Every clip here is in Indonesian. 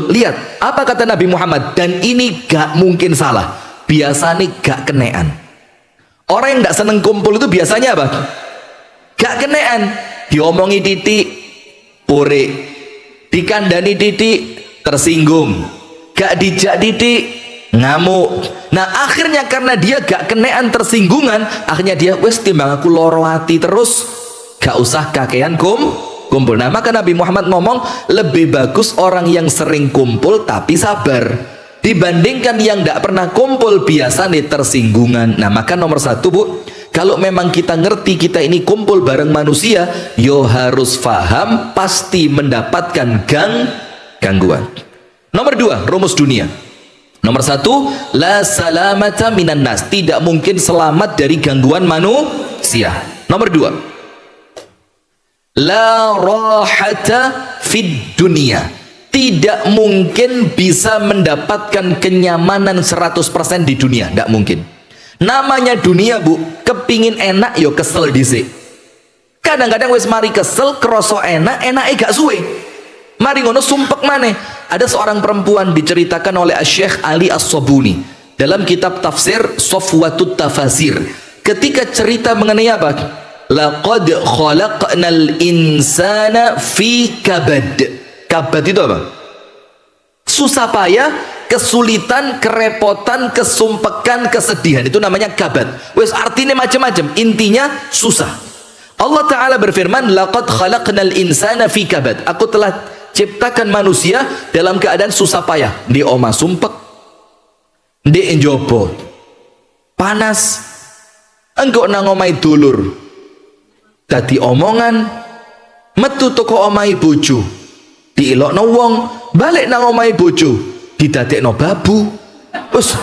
Betul, lihat apa kata Nabi Muhammad, dan ini gak mungkin salah, biasanya gak kenean. Orang yang gak seneng kumpul itu biasanya apa? Gak kenean. Diomongi titik pore, dikandani titik tersinggung, gak dijak titik ngamuk. Nah akhirnya karena dia gak kenean tersinggungan, akhirnya dia wes timbang aku loro hati terus, gak usah kakean kumpul. Nah maka Nabi Muhammad ngomong lebih bagus orang yang sering kumpul tapi sabar dibandingkan yang gak pernah kumpul biasa nih tersinggungan. Nah maka nomor satu bu, kalau memang kita ngerti kita ini kumpul bareng manusia, yo harus paham pasti mendapatkan gangguan. Nomor dua, rumus dunia. Nomor satu, la salamata minan nas, tidak mungkin selamat dari gangguan manusia. Nomor dua, la rahata fid dunia, tidak mungkin bisa mendapatkan kenyamanan 100% di dunia, tidak mungkin. Namanya dunia bu, kepingin enak yo kesel dhisik. Kadang-kadang wis mari kesel kroso enak, enake gak suwe. Mari ngono sumpek maneh. Ada seorang perempuan diceritakan oleh Syekh Ali As-Sabuni dalam kitab tafsir Safwatut Tafasir. Ketika cerita mengenai apa? Laqad khalaqnal insana fi kabad. Kabad itu apa? Susah payah, kesulitan, kerepotan, kesumpekan, kesedihan, itu namanya kabad. Wes artinya macam-macam, intinya susah. Allah Ta'ala berfirman, laqad khalaqnal insana fi kabad, aku telah ciptakan manusia dalam keadaan susah payah. Di oma sumpek, di enjobo panas, engkau nang omai dulur dadi omongan, metu toko omai bojo diilokno wong, balik nang omai bojo didadekno babu. Terus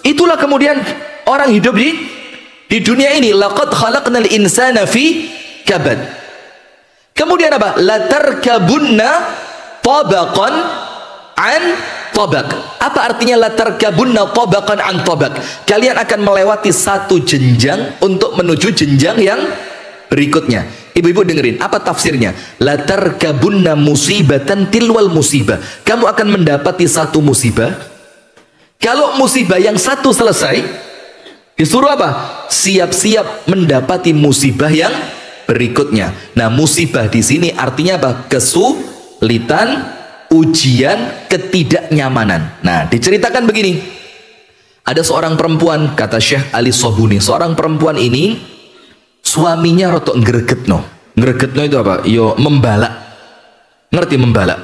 itulah kemudian orang hidup di dunia ini. Laqad khalaqnal insana fi kabad. Kemudian apa? Latarkabunna tabaqan an tabaq. Apa artinya latarkabunna tabaqan an tabaq? Kalian akan melewati satu jenjang untuk menuju jenjang yang berikutnya. Ibu-ibu dengerin, apa tafsirnya? Latarkabunna musibatan tilwal musibah. Kamu akan mendapati satu musibah. Kalau musibah yang satu selesai, disuruh apa? Siap-siap mendapati musibah yang berikutnya. Nah, musibah di sini artinya apa? Kesulitan, ujian, ketidaknyamanan. Nah, diceritakan begini. Ada seorang perempuan, kata Syekh Ali Sobuni, seorang perempuan ini suaminya rotok ngregetno. Ngregetno itu apa? Yo membalak. Ngerti membalak?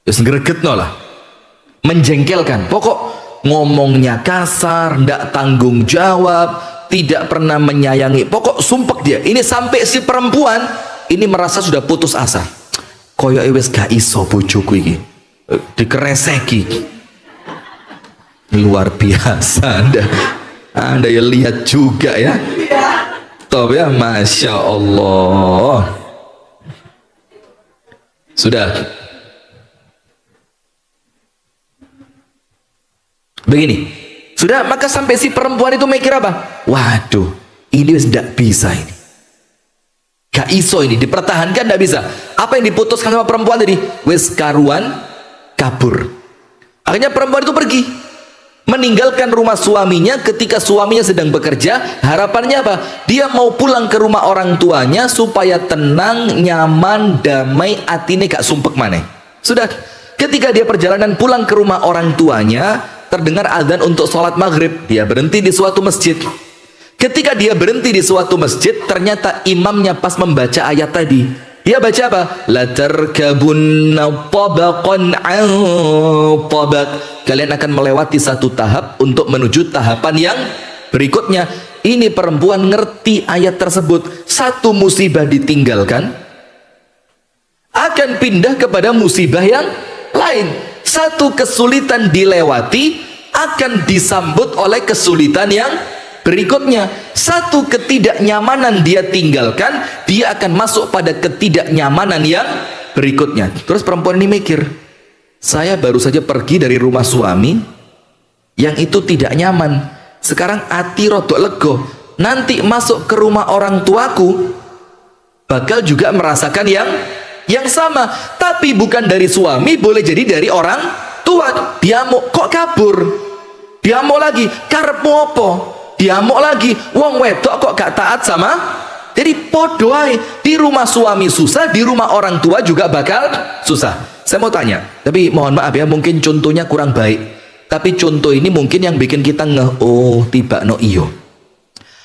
Yo ngregetno lah. Menjengkelkan. Pokok ngomongnya kasar, ndak tanggung jawab, tidak pernah menyayangi. Pokok sumpek dia. Ini sampai si perempuan ini merasa sudah putus asa. Koyo wis gak iso bojoku iki. Dikereseki. Luar biasa Anda ya lihat juga ya. Top ya, Masya Allah. Sudah. Begini. Sudah, maka sampai si perempuan itu mikir apa? Waduh, ini tidak bisa ini. Gak iso ini, dipertahankan tidak bisa. Apa yang diputuskan sama perempuan tadi? Wes karuan, kabur. Akhirnya perempuan itu pergi. Meninggalkan rumah suaminya ketika suaminya sedang bekerja. Harapannya apa? Dia mau pulang ke rumah orang tuanya supaya tenang, nyaman, damai, atine gak sumpek maneh. Sudah, ketika dia perjalanan pulang ke rumah orang tuanya, terdengar azan untuk sholat maghrib. Dia berhenti di suatu masjid. Ketika dia berhenti di suatu masjid, ternyata imamnya pas membaca ayat tadi. Dia baca apa? Latarkabunna tabaqan an tabaq. Kalian akan melewati satu tahap untuk menuju tahapan yang berikutnya. Ini perempuan ngerti ayat tersebut. Satu musibah ditinggalkan, akan pindah kepada musibah yang lain. Satu kesulitan dilewati, akan disambut oleh kesulitan yang berikutnya. Satu ketidaknyamanan dia tinggalkan, dia akan masuk pada ketidaknyamanan yang berikutnya. Terus perempuan ini mikir, saya baru saja pergi dari rumah suami yang itu tidak nyaman. Sekarang hati rodok lego. Nanti masuk ke rumah orang tuaku bakal juga merasakan yang yang sama, tapi bukan dari suami, boleh jadi dari orang tua. Diamuk, kok kabur? Diamuk lagi, karepmu apa? Diamuk lagi, wong wedok kok gak taat sama. Jadi podo ae, di rumah suami susah, di rumah orang tua juga bakal susah. Saya mau tanya, tapi mohon maaf ya, mungkin contohnya kurang baik, tapi contoh ini mungkin yang bikin kita ngeh, oh tiba no iyo.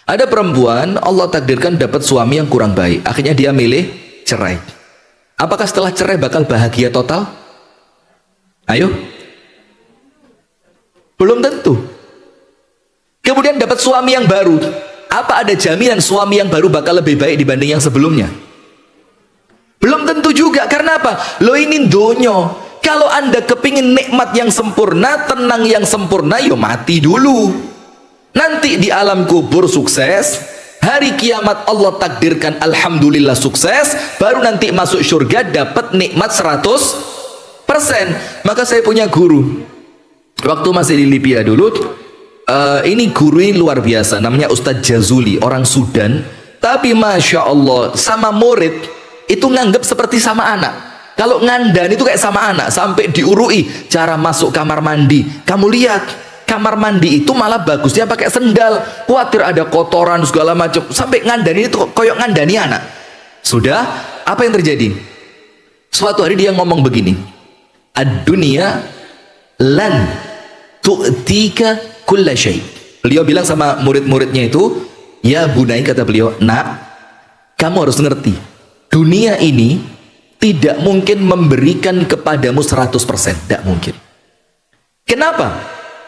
Ada perempuan Allah takdirkan dapat suami yang kurang baik, akhirnya dia milih cerai. Apakah setelah cerai bakal bahagia total? Ayo, belum tentu. Kemudian dapat suami yang baru, apa ada jaminan suami yang baru bakal lebih baik dibanding yang sebelumnya? Belum tentu juga. Karena apa? Lo ini donyo. Kalau anda kepingin nikmat yang sempurna, tenang yang sempurna, yo mati dulu. Nanti di alam kubur sukses, hari kiamat Allah takdirkan alhamdulillah sukses, baru nanti masuk surga dapat nikmat 100%. Maka saya punya guru waktu masih di Libya dulu. Ini guru ini luar biasa, namanya Ustadz Jazuli, orang Sudan, tapi Masya Allah sama murid itu nganggap seperti sama anak. Kalau ngandan itu kayak sama anak, sampai diurui cara masuk kamar mandi. Kamu lihat, kamar mandi itu malah bagus dia pakai sendal, khawatir ada kotoran segala macam, sampai ngandani itu koyok ngandani anak. Sudah, apa yang terjadi? Suatu hari dia ngomong begini, ad-dunya lan tu'tika kulla syai. Beliau bilang sama murid-muridnya itu, ya bunai, kata beliau, nak, kamu harus ngerti, dunia ini tidak mungkin memberikan kepadamu 100%, tidak mungkin. Kenapa?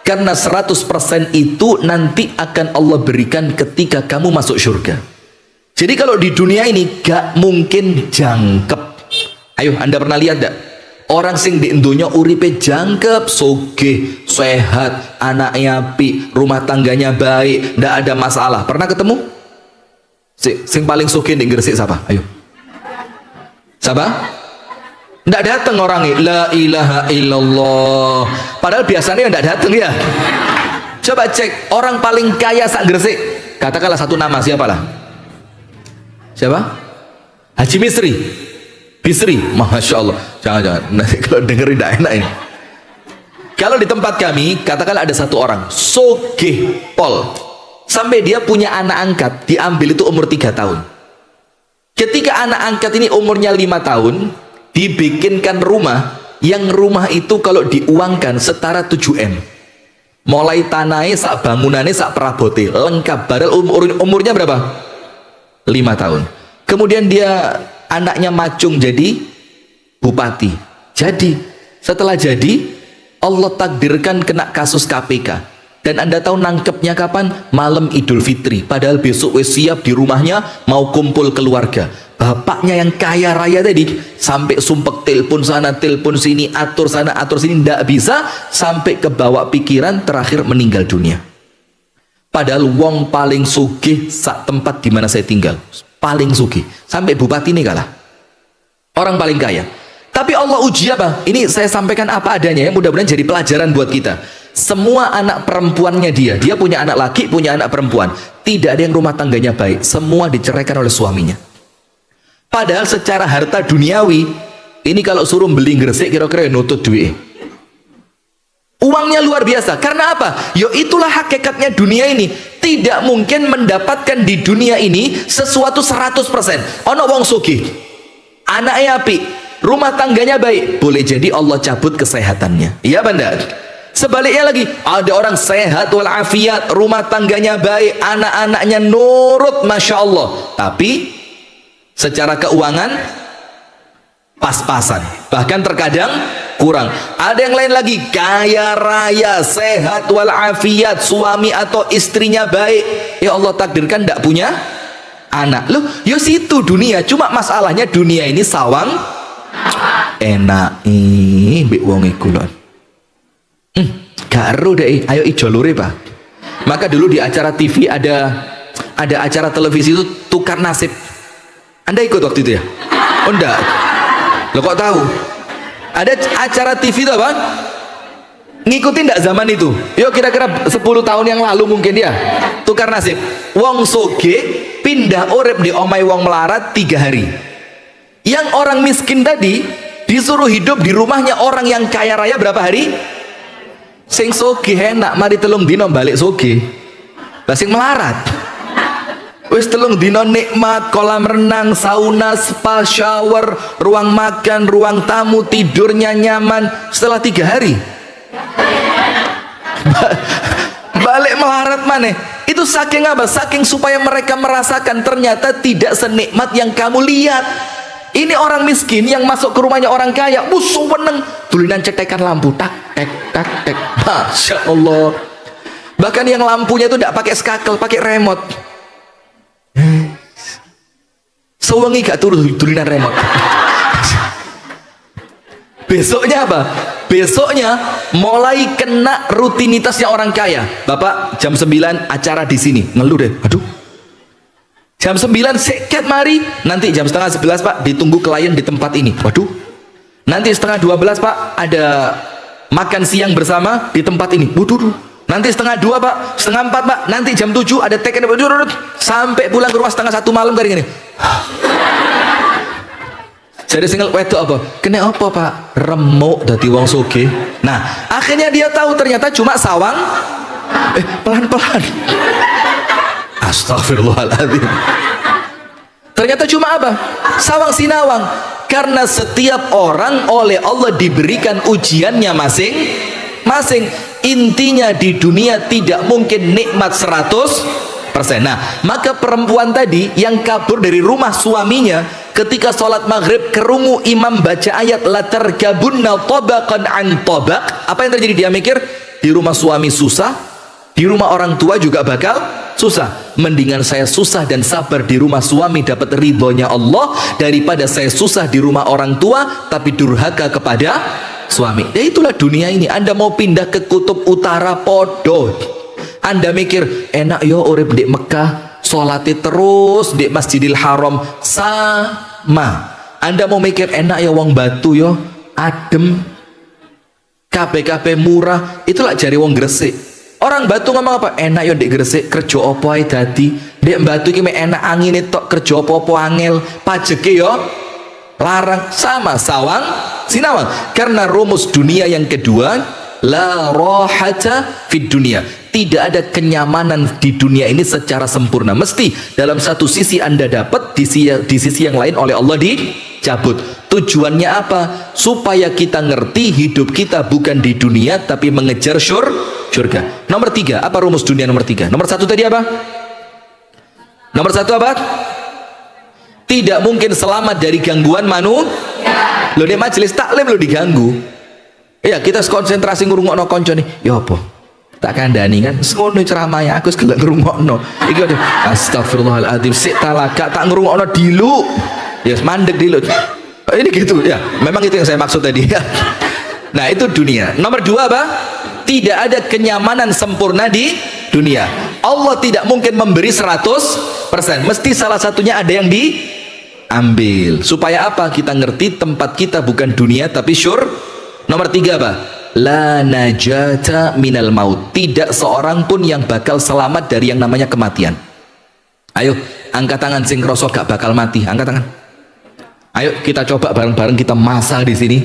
Karena 100% itu nanti akan Allah berikan ketika kamu masuk surga. Jadi kalau di dunia ini gak mungkin jangkep. Ayo, anda pernah lihat gak? Orang sing di dunia uripe jangkep, sogeh, sehat, anaknya api, rumah tangganya baik, ndak ada masalah. Pernah ketemu? Sing paling sogeh di Gresik siapa? Ayo. Siapa? Ndak datang orangnya. La ilaha illallah. Padahal biasanya ndak datang ya. Coba cek orang paling kaya sak Gresik. Katakanlah satu nama, siapalah? Siapa? Haji Misri. Bisri, Masya Allah. Jangan-jangan, nanti kalau dengerin tidak enak ini. Kalau di tempat kami, katakanlah ada satu orang sogeh pol, sampai dia punya anak angkat, diambil itu umur 3 tahun. Ketika anak angkat ini umurnya 5 tahun, dibikinkan rumah, yang rumah itu kalau diuangkan setara 7M. Mulai tanahnya, sak bangunannya, sak perabote, lengkap. Padahal umurnya berapa? 5 tahun. Kemudian dia anaknya macung jadi bupati. Jadi setelah jadi Allah takdirkan kena kasus KPK, dan anda tahu nangkepnya kapan? Malam Idul Fitri. Padahal besok wes siap di rumahnya mau kumpul keluarga. Bapaknya yang kaya raya tadi sampai sumpek telepon sana telepon sini, atur sana atur sini, ndak bisa, sampai kebawa pikiran, terakhir meninggal dunia. Padahal wong paling sugih sak tempat di mana saya tinggal, paling sugih, sampai bupati ini kalah, orang paling kaya. Tapi Allah uji apa? Ini saya sampaikan apa adanya ya, mudah-mudahan jadi pelajaran buat kita. Semua anak perempuannya dia punya anak laki, punya anak perempuan, tidak ada yang rumah tangganya baik, semua diceraikan oleh suaminya. Padahal secara harta duniawi ini kalau suruh beli Gresik kira-kira nutut duit, uangnya luar biasa. Karena apa? Yo itulah hakikatnya dunia ini. Tidak mungkin mendapatkan di dunia ini sesuatu 100%. Ono wong sugih, anaknya api, rumah tangganya baik, boleh jadi Allah cabut kesehatannya. Iya benar. Sebaliknya lagi, ada orang sehat walafiat, rumah tangganya baik, anak-anaknya nurut, Masya Allah, tapi secara keuangan pas-pasan, bahkan terkadang kurang. Ada yang lain lagi, kaya raya, sehat walafiat, suami atau istrinya baik, ya Allah takdirkan tidak punya anak. Loh, yo situ dunia. Cuma masalahnya dunia ini sawang enak mbek wong iku lho. Gak ero deh, ayo ijo lure Pak. Maka dulu di acara TV ada acara televisi itu tukar nasib. Anda ikut waktu itu ya? Oh enggak. Lo kok tahu? Ada acara TV itu apa? Ngikutin enggak zaman itu? Yuk kira-kira 10 tahun yang lalu mungkin ya. Tukar nasib. Wong soge pindah urip di omai wong melarat 3 hari. Yang orang miskin tadi disuruh hidup di rumahnya orang yang kaya raya berapa hari? Sing sugih enak mari telung dino balik sugih. Lah sing melarat wis telung dino nikmat, kolam renang, sauna, spa, shower, ruang makan, ruang tamu, tidurnya nyaman. Setelah 3 hari balik melarat maneh. Itu saking apa? Saking supaya mereka merasakan ternyata tidak senikmat yang kamu lihat. Ini orang miskin yang masuk ke rumahnya orang kaya, seneng tulinan cetekan lampu, tak tek tak tek, masya Allah. Bahkan yang lampunya itu tidak pakai skakel, pakai remote. Sewengi gak turun tulinan remote. Besoknya apa? Besoknya mulai kena rutinitasnya orang kaya. Bapak jam 9 acara di sini, ngeluh deh. Aduh. Jam 9 seket mari, nanti jam setengah 11 Pak ditunggu klien di tempat ini. Waduh. Nanti setengah 12 Pak ada makan siang bersama di tempat ini. Waduh. Nanti setengah 2 Pak, setengah 4 Pak, nanti jam 7 ada take sampai pulang ke rumah setengah 1 malam kayak gini. Jadi single wedok apa? Kena apa Pak? Remuk dadi wong sugih. Nah, akhirnya dia tahu ternyata cuma sawang. Pelan-pelan. Astagfirullahaladzim. Ternyata cuma apa? Sawang sinawang. Karena setiap orang oleh Allah diberikan ujiannya masing-masing. Intinya di dunia tidak mungkin nikmat 100%. Nah, maka perempuan tadi yang kabur dari rumah suaminya ketika sholat maghrib kerungu imam baca ayat la tarkabunna tabaqan an tabaq, apa yang terjadi? Dia mikir di rumah suami susah, di rumah orang tua juga bakal susah. Mendingan saya susah dan sabar di rumah suami dapat ridhonya Allah daripada saya susah di rumah orang tua tapi durhaka kepada suami. Ya itulah dunia ini. Anda mau pindah ke kutub utara podo. Anda mikir enak yo urip di Mekah, sholati terus di Masjidil Haram, sama. Anda mau mikir enak ya wong Batu yo adem, KPKP murah, itulah jari wong Gresik. Orang Batu ngomong apa? Enak yo di Gresik kerja opo ae dadi. Dek Batu ki enak angin tok kerja opo-opo angel, pajeke yo larang. Sama sawang sinawang. Karena rumus dunia yang kedua, la rohata fid dunia, tidak ada kenyamanan di dunia ini secara sempurna. Mesti dalam satu sisi Anda dapat, di sisi yang lain oleh Allah dicabut. Tujuannya apa? Supaya kita ngerti hidup kita bukan di dunia tapi mengejar surga. Nomor 3, apa rumus dunia nomor 3? Nomor 1 tadi apa? Nomor 1 apa? Tidak mungkin selamat dari gangguan manusia. Lo di majelis taklim lo diganggu. Ya kita konsentrasi ngurungokno konco nih. Ya apa? Tak kandani kan. Ngono ceramahnya aku gelek ngrungokno. Iki aduh astagfirullahaladzim sik talaka tak ngrungokno dilu. Ya mandek dilu. Ini gitu ya. Memang itu yang saya maksud tadi ya. Nah, itu dunia. Nomor 2 apa? Tidak ada kenyamanan sempurna di dunia. Allah tidak mungkin memberi 100%. Mesti salah satunya ada yang diambil. Supaya apa? Kita ngerti tempat kita bukan dunia tapi Nomor 3 apa? La najata minal maut. Tidak seorang pun yang bakal selamat dari yang namanya kematian. Ayo, angkat tangan sing krasa gak bakal mati. Angkat tangan. Ayo kita coba bareng-bareng kita masak di sini.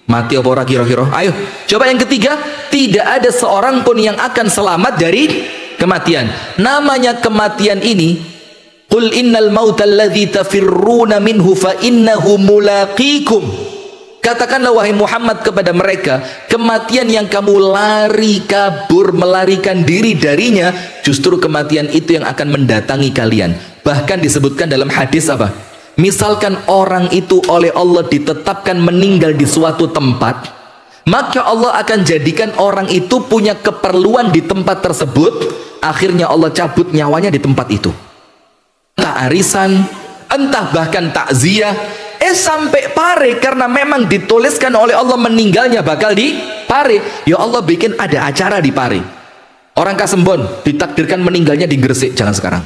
Mati apa ora kira-kira? Ayo, coba yang ketiga, tidak ada seorang pun yang akan selamat dari kematian. Namanya kematian ini, qul innal mautal ladzi tafirruna minhu fa innahu mulaqikum. Katakanlah wahai Muhammad kepada mereka, kematian yang kamu lari kabur melarikan diri darinya, justru kematian itu yang akan mendatangi kalian. Bahkan disebutkan dalam hadis apa? Misalkan orang itu oleh Allah ditetapkan meninggal di suatu tempat, maka Allah akan jadikan orang itu punya keperluan di tempat tersebut. Akhirnya Allah cabut nyawanya di tempat itu. Entah arisan, entah bahkan takziah, sampai pare, karena memang dituliskan oleh Allah meninggalnya bakal di pare. Ya Allah bikin ada acara di pare. Orang Kasembon ditakdirkan meninggalnya di Gresik, jangan sekarang.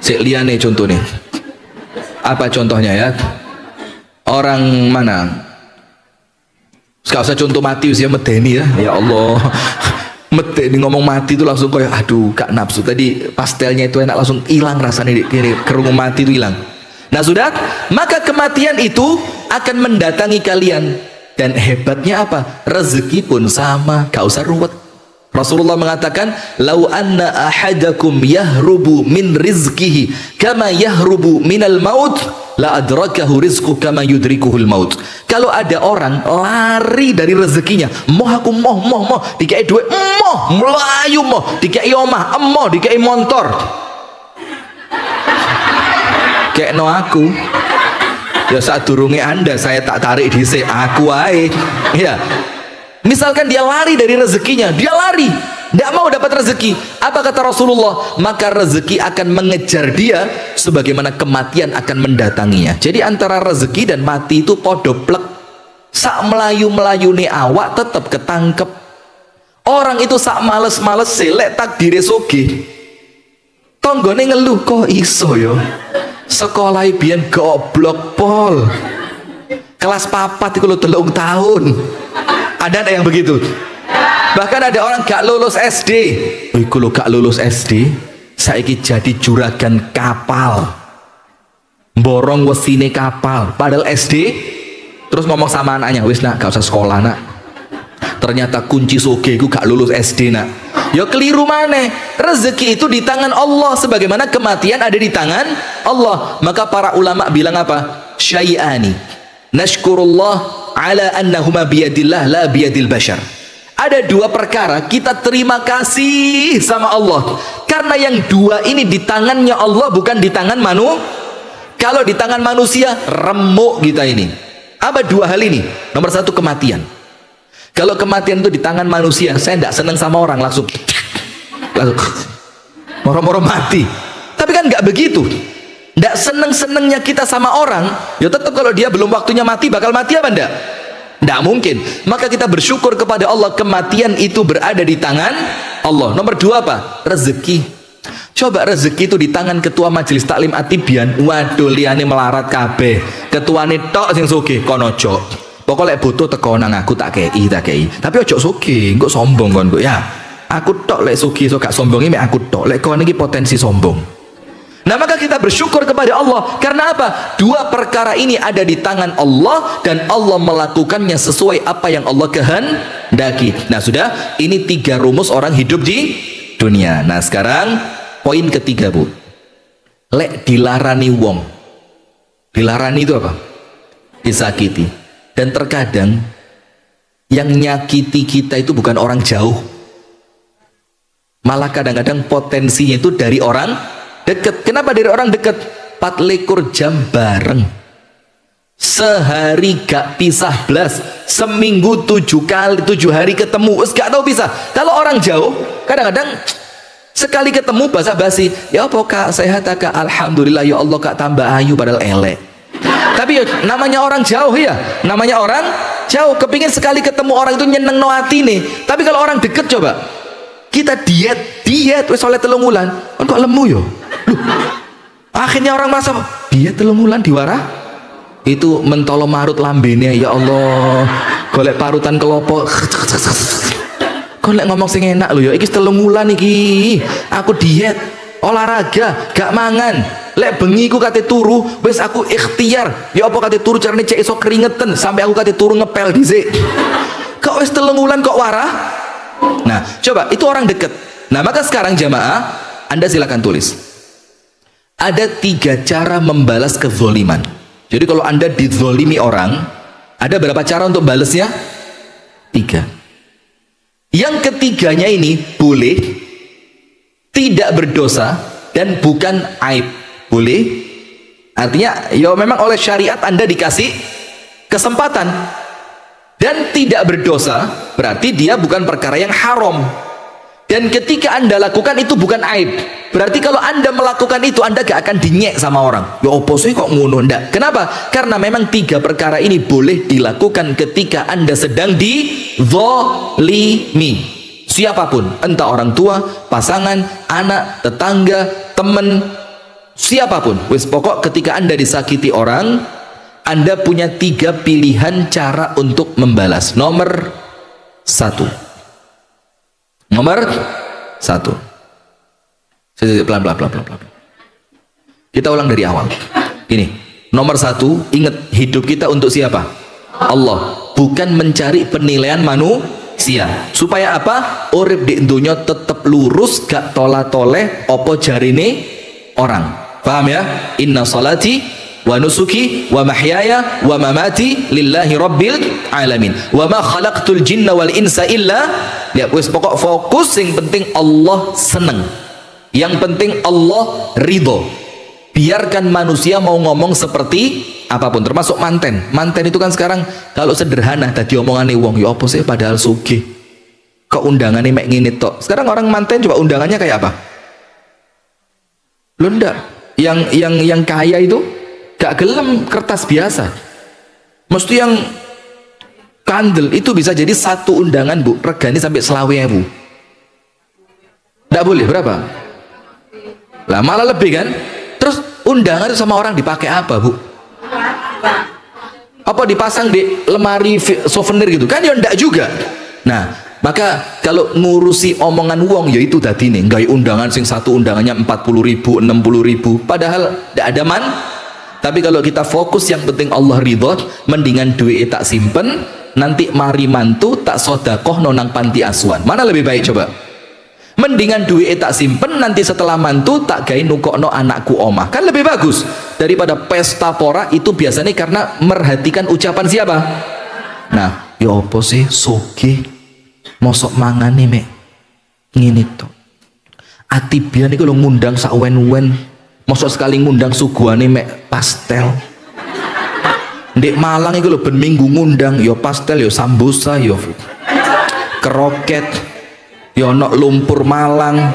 Sik liyane contohnya. Apa contohnya ya? Orang mana? Gak usah contoh mati usia medeni ya. Ya Allah. Medeni ngomong mati itu langsung kayak aduh gak nafsu. Tadi pastelnya itu enak langsung hilang rasanya di kiri. Kerungu mati itu hilang. Nah sudah, maka kematian itu akan mendatangi kalian. Dan hebatnya apa? Rezeki pun sama, gak usah ruwet. Rasulullah mengatakan, "Lau anna ahadakum yahrubu min rizkihi kama yahrubu minal maut, la adrakahu rizqu kama yudrikuhul maut." Kalau ada orang lari dari rezekinya, moh dikai duit, moh melayu, moh dikai omah, dikai motor. Kayak no aku. Ya saat durunge Anda saya tak tarik dhisik, aku ae. Ya. Misalkan dia lari dari rezekinya, dia lari, tidak mau dapat rezeki. Apa kata Rasulullah? Maka rezeki akan mengejar dia, sebagaimana kematian akan mendatanginya. Jadi antara rezeki dan mati itu podoplek. Sak melayu nih awak tetap ketangkep. Orang itu sak males selek takdire sugih. Tonggone ngeluh, kok iso yo. Sekolah biyen goblok pol. Kelas papat itu lo 3 tahun. Ada yang begitu. Bahkan ada orang gak lulus SD. Iku lo gak lulus SD, saiki jadi juragan kapal. Borong wesine kapal. Padahal SD. Terus ngomong sama anaknya, wis nak gak usah sekolah nak. Ternyata kunci soge ku gak lulus SD nak. Ya keliru maneh. Rezeki itu di tangan Allah, sebagaimana kematian ada di tangan Allah. Maka para ulama bilang apa? Syai'ani nashkurullah ala annahuma biyadillah la biyadil bashar. Ada 2 perkara kita terima kasih sama Allah, karena yang 2 ini di tangannya Allah, bukan di tangan Kalau di tangan manusia remuk kita ini. Apa 2 hal ini? Nomor 1 kematian. Kalau kematian itu di tangan manusia, saya tidak senang sama orang, langsung moro-moro mati. Tapi kan nggak begitu. Tidak seneng-senengnya kita sama orang, ya tetap kalau dia belum waktunya mati, bakal mati apa enggak? Tidak mungkin. Maka kita bersyukur kepada Allah, kematian itu berada di tangan Allah. Nomor 2 apa? Rezeki. Coba rezeki itu di tangan ketua majelis taklim Atibian, waduh liane melarat kabeh. Ketuane tok sing sugih kono ojo. Pokoknya butuh teko nang aku tak kei. Tapi ojo sugih, engko sombong kon kok ya. Aku tok lek sugih so gak sombongi mek aku tok. Lek kon iki potensi sombong. Nah maka kita bersyukur kepada Allah. Karena apa? 2 perkara ini ada di tangan Allah, dan Allah melakukannya sesuai apa yang Allah kehendaki. Nah sudah, ini 3 rumus orang hidup di dunia. Nah sekarang poin ketiga bu. Lek dilarani wong. Dilarani itu apa? Disakiti. Dan terkadang yang nyakiti kita itu bukan orang jauh. Malah kadang-kadang potensinya itu dari orang dekat. Kenapa dari orang dekat? 24 jam bareng, sehari gak pisah blas, seminggu 7 hari ketemu, gak tahu pisah. Kalau orang jauh kadang-kadang sekali ketemu basa-basi, ya apa kak sehat kak, alhamdulillah ya Allah kak tambah ayu, padahal elek. Tapi ya, namanya orang jauh ya, namanya orang jauh, kepingin sekali ketemu orang itu nyeneng no hati nih. Tapi kalau orang deket coba, kita diet wis oleh 3 bulan, kan kok lemu yo. Loh, akhirnya orang masa diet 3 bulan diwarah itu mentolo marut lambene, ya Allah, golek parutan kelopo. Golek ngomong sing enak lho ya, iki 3 bulan iki aku diet, olahraga, gak mangan. Lek bengi ku kate turu, wis aku ikhtiar. Ya apa kate turu carane cek iso keringetan sampai aku kate turu ngepel dhisik. Kok wis 3 bulan kok warah? Nah, coba itu orang dekat. Nah, maka sekarang jamaah, Anda silakan tulis. Ada 3 cara membalas kezoliman. Jadi kalau Anda dizolimi orang, ada berapa cara untuk balasnya? 3. Yang ketiganya ini boleh, tidak berdosa, dan bukan aib. Boleh, artinya ya memang oleh syariat Anda dikasih kesempatan. Dan tidak berdosa berarti dia bukan perkara yang haram. Dan ketika Anda lakukan itu bukan aib. Berarti kalau Anda melakukan itu, Anda gak akan dinyek sama orang. Ya opo sih kok ngono, ndak. Kenapa? Karena memang 3 perkara ini boleh dilakukan ketika Anda sedang dizolimi. Siapapun, entah orang tua, pasangan, anak, tetangga, teman, siapapun. Wis pokok ketika Anda disakiti orang, Anda punya 3 pilihan cara untuk membalas. Nomor 1. Nomor 1. Pelan-pelan. Kita ulang dari awal. Gini. Nomor satu, ingat hidup kita untuk siapa? Allah, bukan mencari penilaian manusia. Supaya apa? Urip di dunia tetap lurus, gak tola-toleh opo jarine orang. Paham ya? Inna salati wa nusuki wa mahyaya wa mamati lillahi rabbil alamin wa ma khalaqtul jinna wal insa illa ya wis pokok fokus yang penting Allah seneng, yang penting Allah ridho. Biarkan manusia mau ngomong seperti apapun, termasuk manten. Manten itu kan sekarang kalau sederhana tadi omongannya wong ya apa sih padahal sugih kok undangannya mek ngene tok. Sekarang orang manten coba undangannya kayak apa? Lo ndak yang kaya itu gak gelem kertas biasa, mesti yang kandel. Itu bisa jadi satu undangan bu regani sampai 20.000. Ndak boleh berapa lah, malah lebih kan. Terus undangan itu sama orang dipakai apa bu? Apa dipasang di lemari souvenir gitu kan ya ndak juga. Nah maka kalau ngurusi omongan wong ya itu tadi nih gaya undangan sing satu undangannya 40.000 60.000 padahal ndak ada man. Tapi kalau kita fokus yang penting Allah ridho, mendingan duit tak simpen, nanti mari mantu tak sodakoh nonang panti asuhan. Mana lebih baik coba? Mendingan duit tak simpen, nanti setelah mantu tak gai nukokno anakku omah. Kan lebih bagus daripada pesta pora itu biasanya karena merhatikan ucapan siapa? Nah, ya apa sih soge mosok mangan nih mek ngene to. Atibian iku lho ngundang sak wen-wen. Mosok sekali ngundang suguhane mek pastel. Ndek Malang iku lho ben minggu ngundang ya pastel ya sambusa ya keroket ya ono lumpur Malang.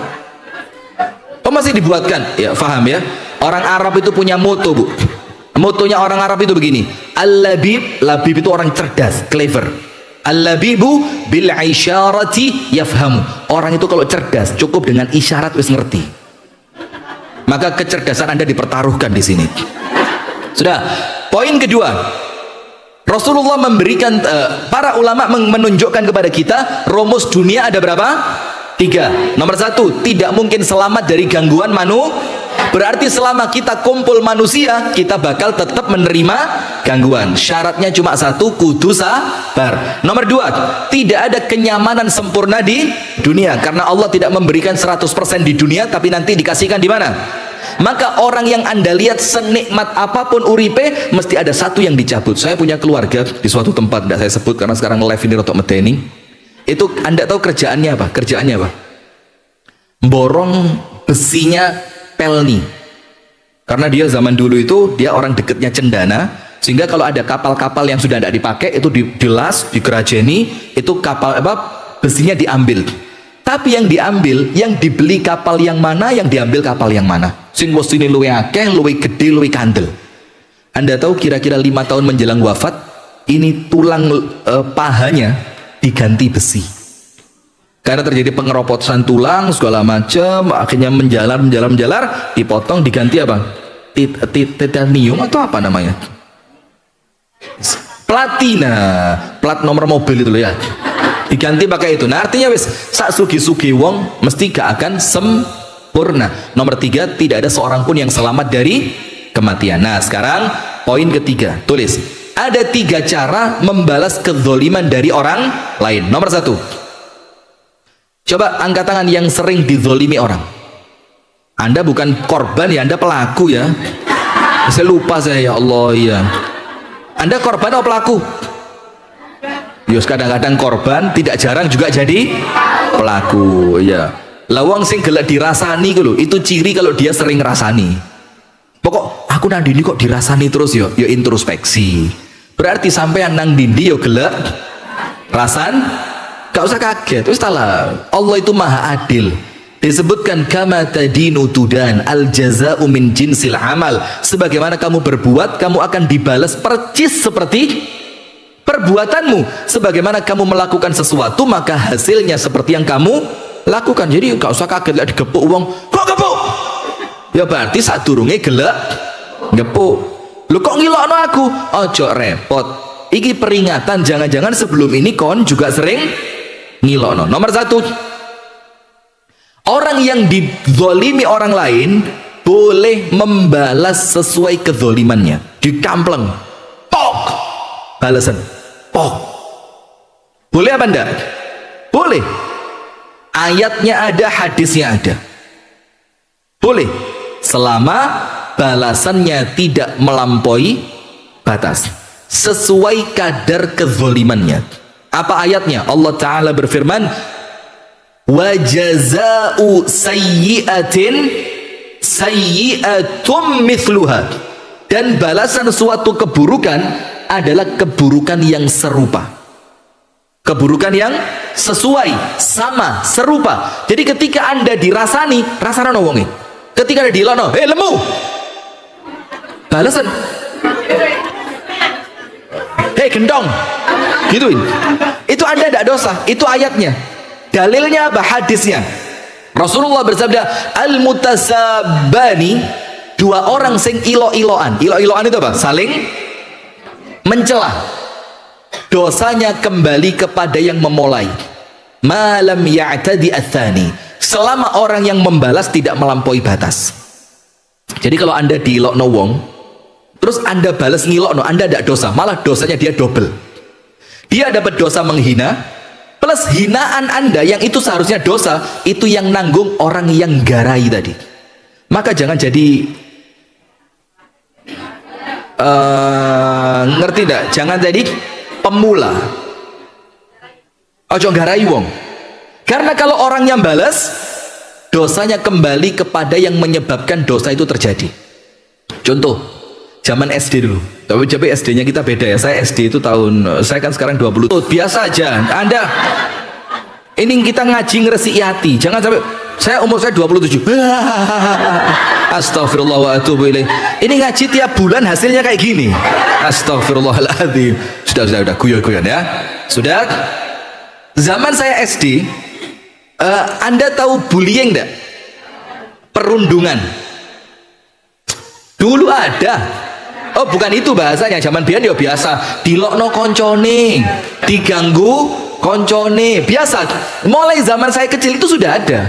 Oh masih dibuatkan? Ya paham ya. Orang Arab itu punya moto bu. Motonya orang Arab itu begini. Al-labib, labib itu orang cerdas, clever. Al-labibu bil isyarati yafhamu. Orang itu kalau cerdas cukup dengan isyarat wis ngerti. Maka kecerdasan Anda dipertaruhkan di sini. Sudah. Poin kedua, Rasulullah memberikan para ulama menunjukkan kepada kita rumus dunia ada berapa? 3. Nomor 1, tidak mungkin selamat dari gangguan berarti selama kita kumpul manusia kita bakal tetap menerima gangguan. Syaratnya cuma 1, kudu sabar. Nomor 2, tidak ada kenyamanan sempurna di dunia karena Allah tidak memberikan 100% di dunia tapi nanti dikasihkan di mana? Maka orang yang Anda lihat senikmat apapun uripe mesti ada satu yang dicabut. Saya punya keluarga di suatu tempat, tidak saya sebut karena sekarang live ini rotok medeni. Itu Anda tahu kerjaannya apa? Kerjaannya apa? Borong besinya pelni. Karena dia zaman dulu itu dia orang deketnya Cendana, sehingga kalau ada kapal-kapal yang sudah tidak dipakai itu dilas, dikerajeni, itu kapal apa besinya diambil. Tapi yang diambil, yang dibeli kapal yang mana, yang diambil kapal yang mana. Sing ini luwe akeh, luwe gede, luwe kandel. Anda tahu kira-kira 5 tahun menjelang wafat, ini tulang pahanya diganti besi. Karena terjadi pengeroposan tulang segala macam, akhirnya menjalar, dipotong, diganti apa? Titanium atau apa namanya? Platina, plat nomor mobil itu loh ya. Diganti pakai itu. Nah artinya wis sak sugi-sugi wong mesti gak akan sempurna. Nomor 3, tidak ada seorang pun yang selamat dari kematian. Nah sekarang poin ketiga, tulis. Ada 3 cara membalas kezoliman dari orang lain. Nomor 1, coba angkat tangan yang sering dizolimi orang. Anda bukan korban ya, Anda pelaku ya. Saya lupa saya, ya Allah ya. Anda korban atau pelaku? Yus kadang-kadang korban, tidak jarang juga jadi pelaku ya. Lawang sing gelek dirasani gitu, itu ciri kalau dia sering rasani. Pokok aku nang dindi kok dirasani terus yo introspeksi. Berarti sampean nang dindi yo gelek rasan, gak usah kaget. Wis talah, Allah itu maha adil. Disebutkan kama tadinu tudan, al jazaa'u min jinsil amal. Sebagaimana kamu berbuat, kamu akan dibalas percis seperti perbuatanmu. Sebagaimana kamu melakukan sesuatu, maka hasilnya seperti yang kamu lakukan. Jadi gak usah kaget lihat digepuk uang. Kok gepuk? Ya berarti saat durunge gelek gepuk. Lu kok ngilokno aku? Ojo repot. Iki peringatan, jangan-jangan sebelum ini kon juga sering ngilokno. Nomor 1, orang yang dizolimi orang lain boleh membalas sesuai kezolimannya. Dikampleng, pok, balasan, pok. Boleh apa enggak? Boleh. Ayatnya ada, hadisnya ada. Boleh, selama balasannya tidak melampaui batas, sesuai kadar kezolimannya. Apa ayatnya? Allah Ta'ala berfirman, wa jaza'u sayyi'atin sayyi'atum mithluha, dan balasan suatu keburukan adalah keburukan yang serupa, keburukan yang sesuai, sama, serupa. Jadi ketika anda dirasani, rasana wonge. Ketika ada dilono, lemu, balasan, gendong, gituin. Itu anda tidak dosa. Itu ayatnya. Dalilnya apa? Hadisnya. Rasulullah bersabda, al-mutasabani, dua orang sing ilo-iloan. Ilo-iloan itu apa? Saling mencela. Dosanya kembali kepada yang memulai. Malam ya'tadi ats-tsani, selama orang yang membalas tidak melampaui batas. Jadi kalau anda diilokno wong, terus anda balas ngilokno, anda tidak dosa, malah dosanya dia double. Dia dapat dosa menghina, plus hinaan anda yang itu seharusnya dosa, itu yang nanggung orang yang garai tadi. Maka jangan jadi ngerti tidak? Jangan jadi pemula. Ojo garai wong. Karena kalau orang yang balas, dosanya kembali kepada yang menyebabkan dosa itu terjadi. Contoh, zaman SD dulu. Tapi SD-nya kita beda ya. Saya SD itu saya kan sekarang 20. Biasa aja. Anda ini kita ngaji ngeresi hati. Jangan sampai umur saya 27. Astagfirullah wa atubu ilaih. Ini ngaji tiap bulan hasilnya kayak gini. Astagfirullahaladzim. Sudah guyon-guyon ya. Sudah. Zaman saya SD, Anda tahu bullying enggak? Perundungan. Dulu ada. Oh, bukan itu bahasanya. Zaman biyen ya biasa, dilokno koncone, diganggu koncone, biasa. Mulai zaman saya kecil itu sudah ada.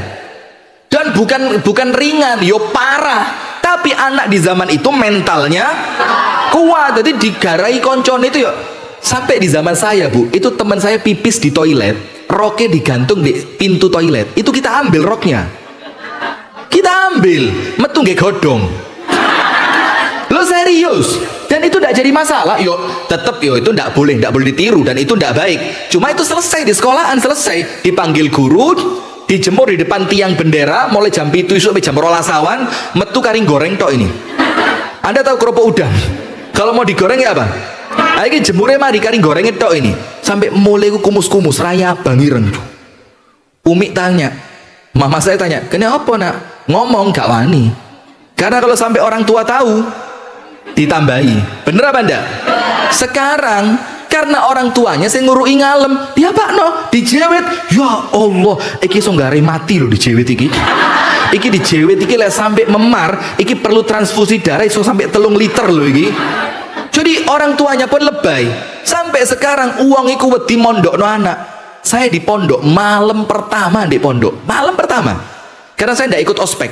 Dan bukan ringan, yo parah. Tapi anak di zaman itu mentalnya kuat. Jadi digarai koncone itu yo. Sampai di zaman saya, Bu, itu teman saya pipis di toilet, roknya digantung di pintu toilet. Itu kita ambil roknya. Kita ambil, metu nggih godhong. Lo serius? Dan itu tidak jadi masalah. Yo, tetap yo itu tidak boleh ditiru dan itu tidak baik. Cuma itu selesai di sekolahan, selesai. Dipanggil guru, dijemur di depan tiang bendera mulai jam 7 sampai jam 12 awan, metu karing goreng tok ini. Anda tahu kerupuk udang? Kalau mau digoreng ya apa? Ayo jemurnya mah di karing goreng tok ini. Sampai mulai kumus-kumus raya bangireng. Umi tanya, mama saya tanya, kenapa nak? Ngomong gak wani. Karena kalau sampai orang tua tahu, ditambahi. Bener apa enggak? Sekarang karena orang tuanya saya ngurui ngalem, dia pakno dijewet. Ya Allah, iki songgare mati loh dijewet iki. Iki dijewet iki lah sampai memar, iki perlu transfusi darah iso sampai 3 liter loh iki. Jadi orang tuanya pun lebay. Sampai sekarang uang iku wedi mondokno anak. Saya di pondok malam pertama di pondok. Malam pertama. Karena saya tidak ikut ospek.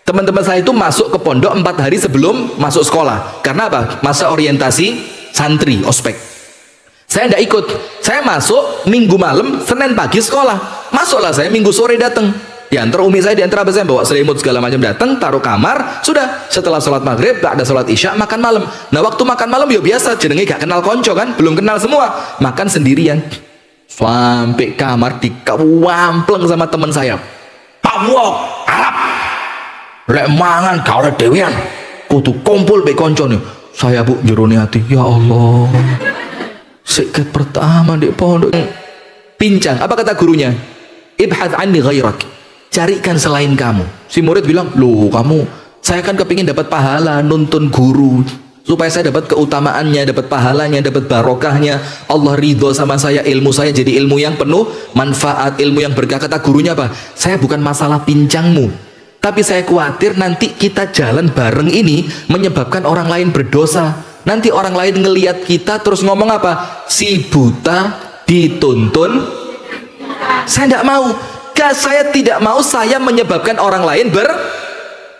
Teman-teman saya itu masuk ke pondok 4 hari sebelum masuk sekolah. Karena apa? Masa orientasi santri, ospek. Saya tidak ikut. Saya masuk Minggu malam, Senin pagi sekolah. Masuklah saya Minggu sore datang. Diantar umi saya, diantar apa saya bawa selimut segala macam, datang taruh kamar. Sudah setelah sholat maghrib, ada sholat isya, makan malam. Nah waktu makan malam ya biasa, jenenge gak kenal konco kan, belum kenal semua, makan sendirian. Sampai kamar dikawampleng sama teman saya. Pawok Arab rek mangan kau dewean kudu kumpul be koncone. Saya Bu jerone hati, ya Allah, sikit pertama di pondok pincang. Apa kata gurunya? Ibhath anni ghairak, carikan selain kamu. Si murid bilang, loh kamu, saya kan kepingin dapat pahala nuntun guru supaya saya dapat keutamaannya, dapat pahalanya, dapat barokahnya, Allah ridho sama saya, ilmu saya jadi ilmu yang penuh manfaat, ilmu yang berkah. Kata gurunya apa? Saya bukan masalah pincangmu, tapi saya khawatir nanti kita jalan bareng ini menyebabkan orang lain berdosa. Nanti orang lain ngelihat kita terus ngomong apa? Si buta dituntun. Saya tidak mau. Saya tidak mau saya menyebabkan orang lain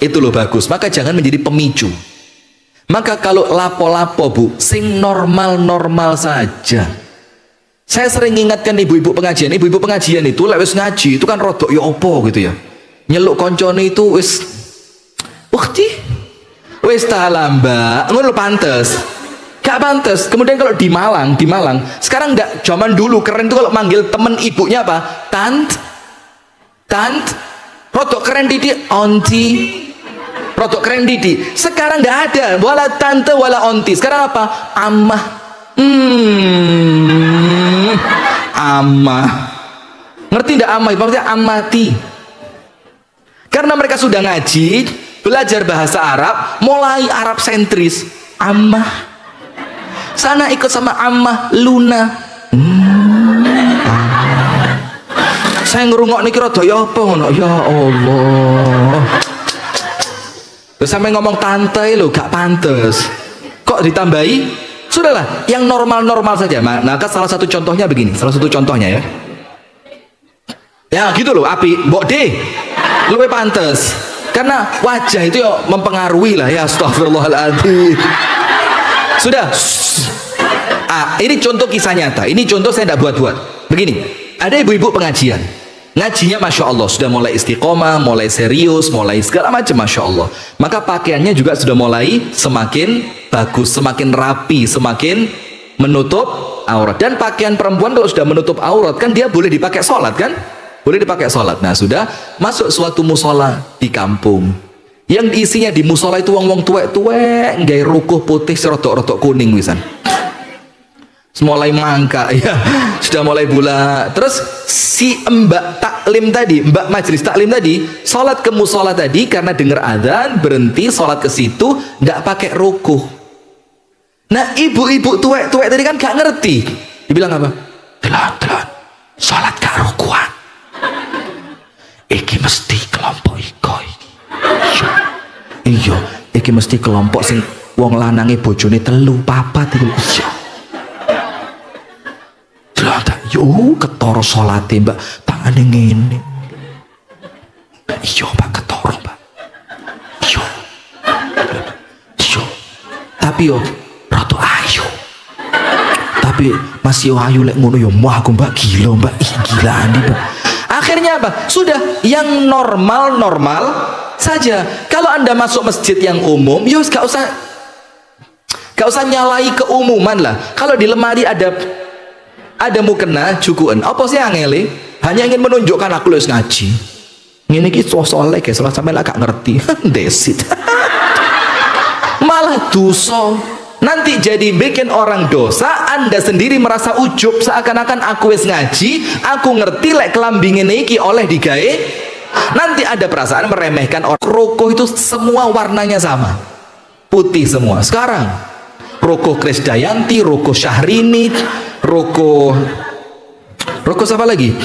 itu loh bagus. Maka jangan menjadi pemicu. Maka kalau lapo-lapo bu, sing normal-normal saja. Saya sering ingatkan ibu-ibu pengajian itu lek wis ngaji itu kan rodok ya opo gitu ya. Nyeluk koncone itu wis ukti wis talamba ngono pantes. Gak pantes. Kemudian kalau di Malang sekarang enggak, zaman dulu keren tuh kalau manggil temen ibunya apa? Tant. Rodok keren didi onti. Rodok keren didi. Sekarang enggak ada, wala tante wala onti. Sekarang apa? Amah. Amah. Ngerti enggak amah? Maksudnya amati. Karena mereka sudah ngaji, belajar bahasa Arab, mulai Arab sentris. Amah. Sana ikut sama Ammah Luna. Saya ngerungok niki rada ya apa ngono, ya Allah. Terus sampai ngomong tante lho gak pantes. Kok ditambahi? Sudahlah, yang normal-normal saja. Maka salah satu contohnya begini, salah satu contohnya ya. Ya gitu loh, api, mbok D. Luwe pantes. Karena wajah itu ya mempengaruhi lah ya, astagfirullahaladzim. Sudah. Ini contoh kisah nyata. Ini contoh saya tidak buat-buat. Begini, ada ibu-ibu pengajian. Ngajinya Masya Allah, sudah mulai istiqomah, mulai serius, mulai segala macam Masya Allah. Maka pakaiannya juga sudah mulai semakin bagus, semakin rapi, semakin menutup aurat. Dan pakaian perempuan kalau sudah menutup aurat, kan dia boleh dipakai sholat kan? Boleh dipakai sholat. Nah sudah masuk suatu musola di kampung. Yang isinya di musola itu wong-wong tuwek-tuwek, nggak rukuh putih serotok-rotok kuning wisan. Mulai mangka ya, sudah mulai bulat. Terus si mbak taklim tadi, mbak majelis taklim tadi, sholat ke musola tadi karena dengar adzan berhenti sholat ke situ, nggak pakai rukuh. Nah ibu-ibu tuwek-tuwek tadi kan gak ngerti. Dibilang apa? Telan, sholat gak rukuhan. Iki mesti kelompok ikoi. Iya, iki mesti kelompok sing wong lanange bojone 3 4 iku. Yo ketoro salate mbak, tangane ngene. Iya mbak ketoro mbak. Iya. Tapi yo rada ayu. Tapi masih ayu lek ngono yo mah aku mbak gila mbak. Ih gila nih mbak. Akhirnya apa? Sudah yang normal-normal saja. Kalau Anda masuk masjid yang umum, yo gak usah nyalai keumuman lah. Kalau di lemari ada mukena cukuan apa sih angele, hanya ingin menunjukkan aku harus ngaji ini kita soleh guys, salah sampai lah gak ngerti desit malah dosa, nanti jadi bikin orang dosa. Anda sendiri merasa ujub seakan-akan aku harus ngaji, aku ngerti lek kelambingin iki oleh digawe. Nanti ada perasaan meremehkan orang. Rokok itu semua warnanya sama, putih semua. Sekarang rokok Krisdayanti, rokok Syahrini, rokok siapa lagi?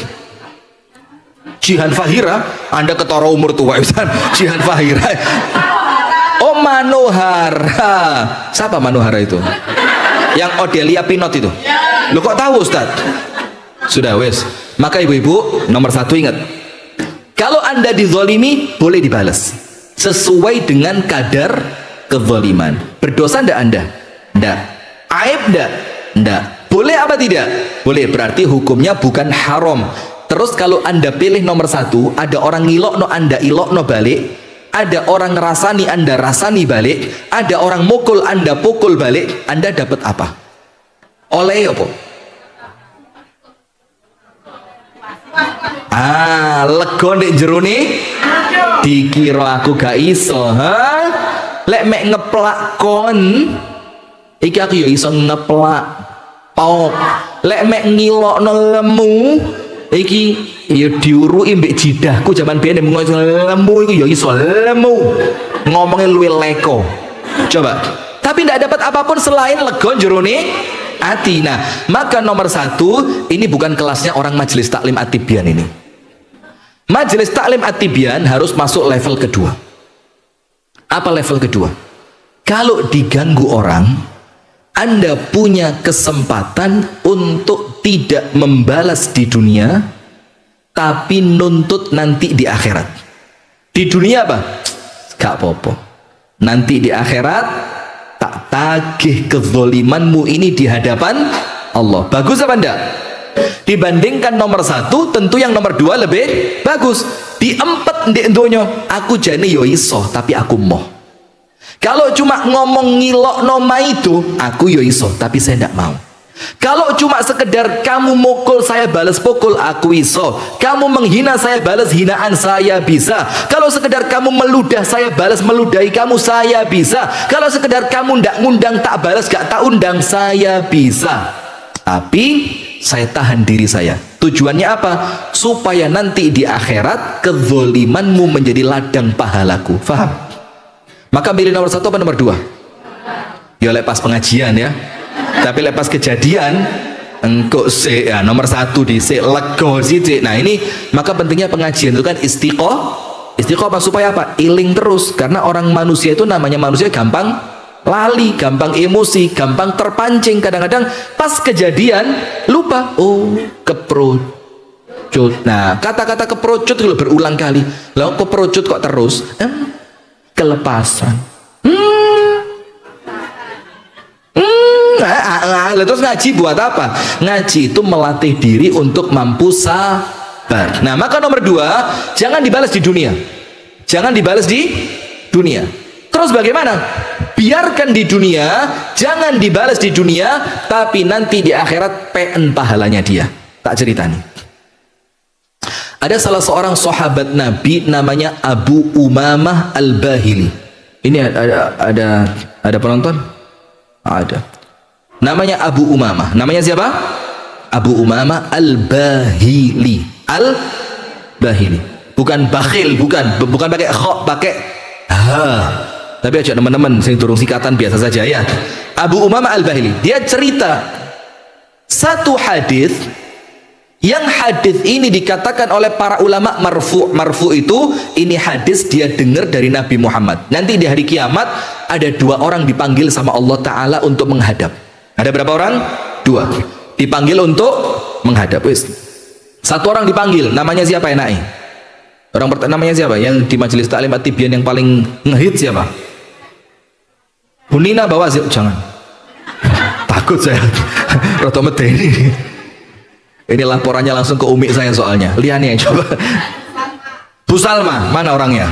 Jihan Fahira. Anda ketara umur tua Jihan Fahira. Oh Manohara. Siapa Manohara itu? Yang Odelia Pinot itu. Lo kok tahu Ustaz? Sudah wes. Maka ibu-ibu nomor 1 ingat, kalau Anda dizolimi boleh dibalas sesuai dengan kadar kezaliman. Berdosa ndak Anda? Ndak. Aib ndak? Ndak. Boleh apa tidak? Boleh, berarti hukumnya bukan haram. Terus kalau Anda pilih nomor 1, ada orang ngilokno Anda ilokno balik, ada orang ngerasani Anda rasani balik, ada orang mukul Anda pukul balik, Anda dapat apa? Oleh apa? Lego ndek jero ne dikira aku gak iso, ha? Lek mek ngeplak kon iki aku ya iso ngeplak pok. Lek mek ngilokno lemu iki ya diuruki mbek jidahku zaman biyen ngono lemu iku ya iso lemu. Ngomongnya luwih leko. Coba. Tapi tidak dapat apapun selain lego jerone hati. Nah, maka nomor 1, ini bukan kelasnya orang majelis taklim At-Tibyan ini. Majelis taklim At-Tibyan harus masuk level kedua. Apa level kedua? Kalau diganggu orang, Anda punya kesempatan untuk tidak membalas di dunia, tapi nuntut nanti di akhirat. Di dunia apa? gak apa-apa. Nanti di akhirat tak tagih kezolimanmu ini di hadapan Allah. Bagus apa enggak? Dibandingkan nomor 1, tentu yang nomor 2 lebih bagus. Diempet ndek donya, aku jane yo iso tapi aku moh. Kalau cuma ngomong ngilok noma itu, aku yo iso tapi saya ndak mau. Kalau cuma sekedar kamu mukul saya balas pukul, aku iso. Kamu menghina saya balas hinaan, saya bisa. Kalau sekedar kamu meludah saya balas meludahi kamu, saya bisa. Kalau sekedar kamu ndak ngundang tak balas gak tak undang, saya bisa. Tapi saya tahan diri saya. Tujuannya apa? Supaya nanti di akhirat kezolimanmu menjadi ladang pahalaku. Faham? Maka pilih nomor 1 apa nomor 2? Ya lepas pengajian ya. Tapi lepas kejadian engkau ya, nomor 1 di lego sih. Nah ini maka pentingnya pengajian itu kan istiqomah supaya apa? Iling terus. Karena orang manusia itu namanya manusia gampang lali, gampang emosi, gampang terpancing. Kadang-kadang pas kejadian lupa, oh keprocut. Nah kata-kata keprocut itu berulang kali. Lah keprocut kok terus? Kelepasan. Terus ngaji buat apa? Ngaji itu melatih diri untuk mampu sabar. Nah maka nomor 2, jangan dibalas di dunia. Jangan dibalas di dunia. Terus bagaimana? Biarkan di dunia, jangan dibalas di dunia, tapi nanti di akhirat PN pahalanya dia. Tak ceritani. Ada salah seorang sahabat Nabi namanya Abu Umamah Al-Bahili. Ini ada penonton? Ada. Namanya Abu Umamah. Namanya siapa? Abu Umamah Al-Bahili. Al-Bahili. Bukan bakhil, bukan pakai kha, pakai ha. Tapi aja teman-teman, sing turun sikatan biasa saja ya. Abu Umamah Al-Bahili. Dia cerita satu hadis yang hadis ini dikatakan oleh para ulama marfu itu ini hadis dia dengar dari Nabi Muhammad. Nanti di hari kiamat ada 2 orang dipanggil sama Allah Ta'ala untuk menghadap. Ada berapa orang? 2 dipanggil untuk menghadap. Satu orang dipanggil, namanya siapa enaknya? Orang namanya siapa? Yang di majelis taklim at-tibyan yang paling ngehit siapa? Hunina bawa jangan. Takut saya. Roto medeni. Ini laporannya langsung ke umi saya soalnya. Lihat nih coba. Bu Salma, mana orangnya?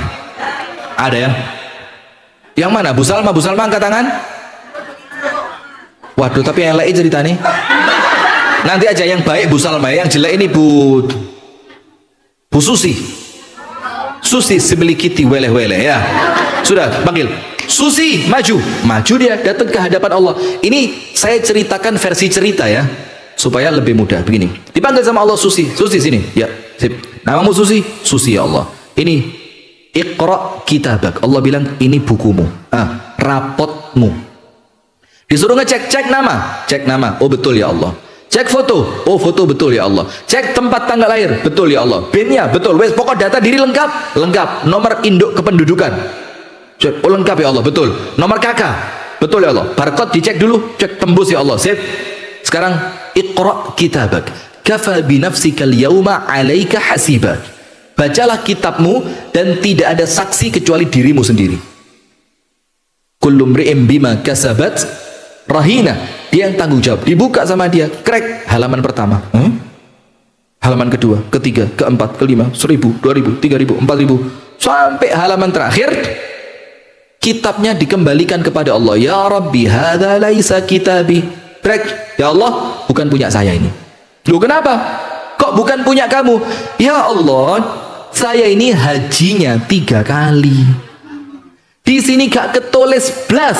Ada ya? Yang mana? Bu Salma angkat tangan. Waduh, tapi yang lain cerita nih. Nanti aja yang baik Bu Salma, yang jelek ini Bu Susi. Susi sebelikiti weleh-weleh ya. Sudah, panggil. Susi, maju dia datang ke hadapan Allah. Ini saya ceritakan versi cerita ya, supaya lebih mudah. Begini, dipanggil sama Allah, Susi sini. Ya, sip. Namamu Susi ya Allah. Ini Iqra kitabak. Allah bilang ini bukumu, rapotmu. Disuruh cek nama, oh betul ya Allah. Cek foto, oh foto betul ya Allah. Cek tempat tanggal lahir, betul ya Allah. PIN-nya betul, wes pokok data diri lengkap. Nomor induk kependudukan, cek, oh lengkap ya Allah, betul. Nomor KK, betul ya Allah. Barcode dicek dulu, cek tembus ya Allah. Sip. Sekarang Iqra kitabak, kafa bi nafsikal yauma 'alaika hasiba. Bacalah kitabmu dan tidak ada saksi kecuali dirimu sendiri. Kullu mri'in bima kasabat rahina, dia yang tanggung jawab. Dibuka sama dia, krek halaman pertama, halaman kedua, ketiga, keempat, kelima, 1000, 2000, 3000, 4000 sampai halaman terakhir. Kitabnya dikembalikan kepada Allah. Ya Rabbi, hadza laisa kitabi. Krek, ya Allah, bukan punya saya ini. Loh kenapa? Kok bukan punya kamu? Ya Allah, saya ini hajinya 3 kali. Di sini gak ketulis blas.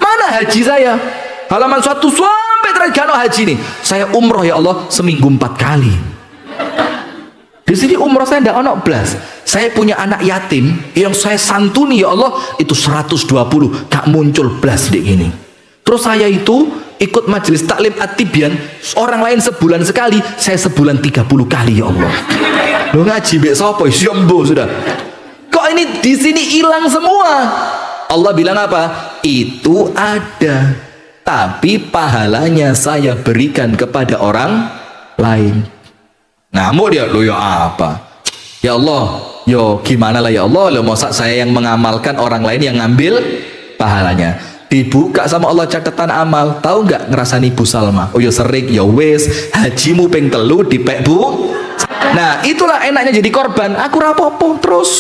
Mana haji saya? Halaman 1 sampai terakhir haji nih. Saya umroh ya Allah seminggu 4 kali. Di sini umroh saya tidak ono blas. Saya punya anak yatim yang saya santuni ya Allah itu 120, gak muncul blas di gini. Terus saya itu ikut majelis taklim at-tibyan, orang lain sebulan sekali, saya sebulan 30 kali ya Allah. Lo ngaji mbek sapa? Syombo sudah. Kok ini di sini hilang semua? Allah bilang apa? Itu ada, tapi pahalanya saya berikan kepada orang lain. Ngamuk dia, lo ya apa? Ya Allah, Yo gimana lah ya Allah, lo masa saya yang mengamalkan, orang lain yang ngambil pahalanya. Dibuka sama Allah catatan amal, tahu nggak ngerasani Bu Salma? Oh ya sering, ya wes hajimu ping telu dipek Bu. Nah itulah enaknya jadi korban. Aku rapopo terus.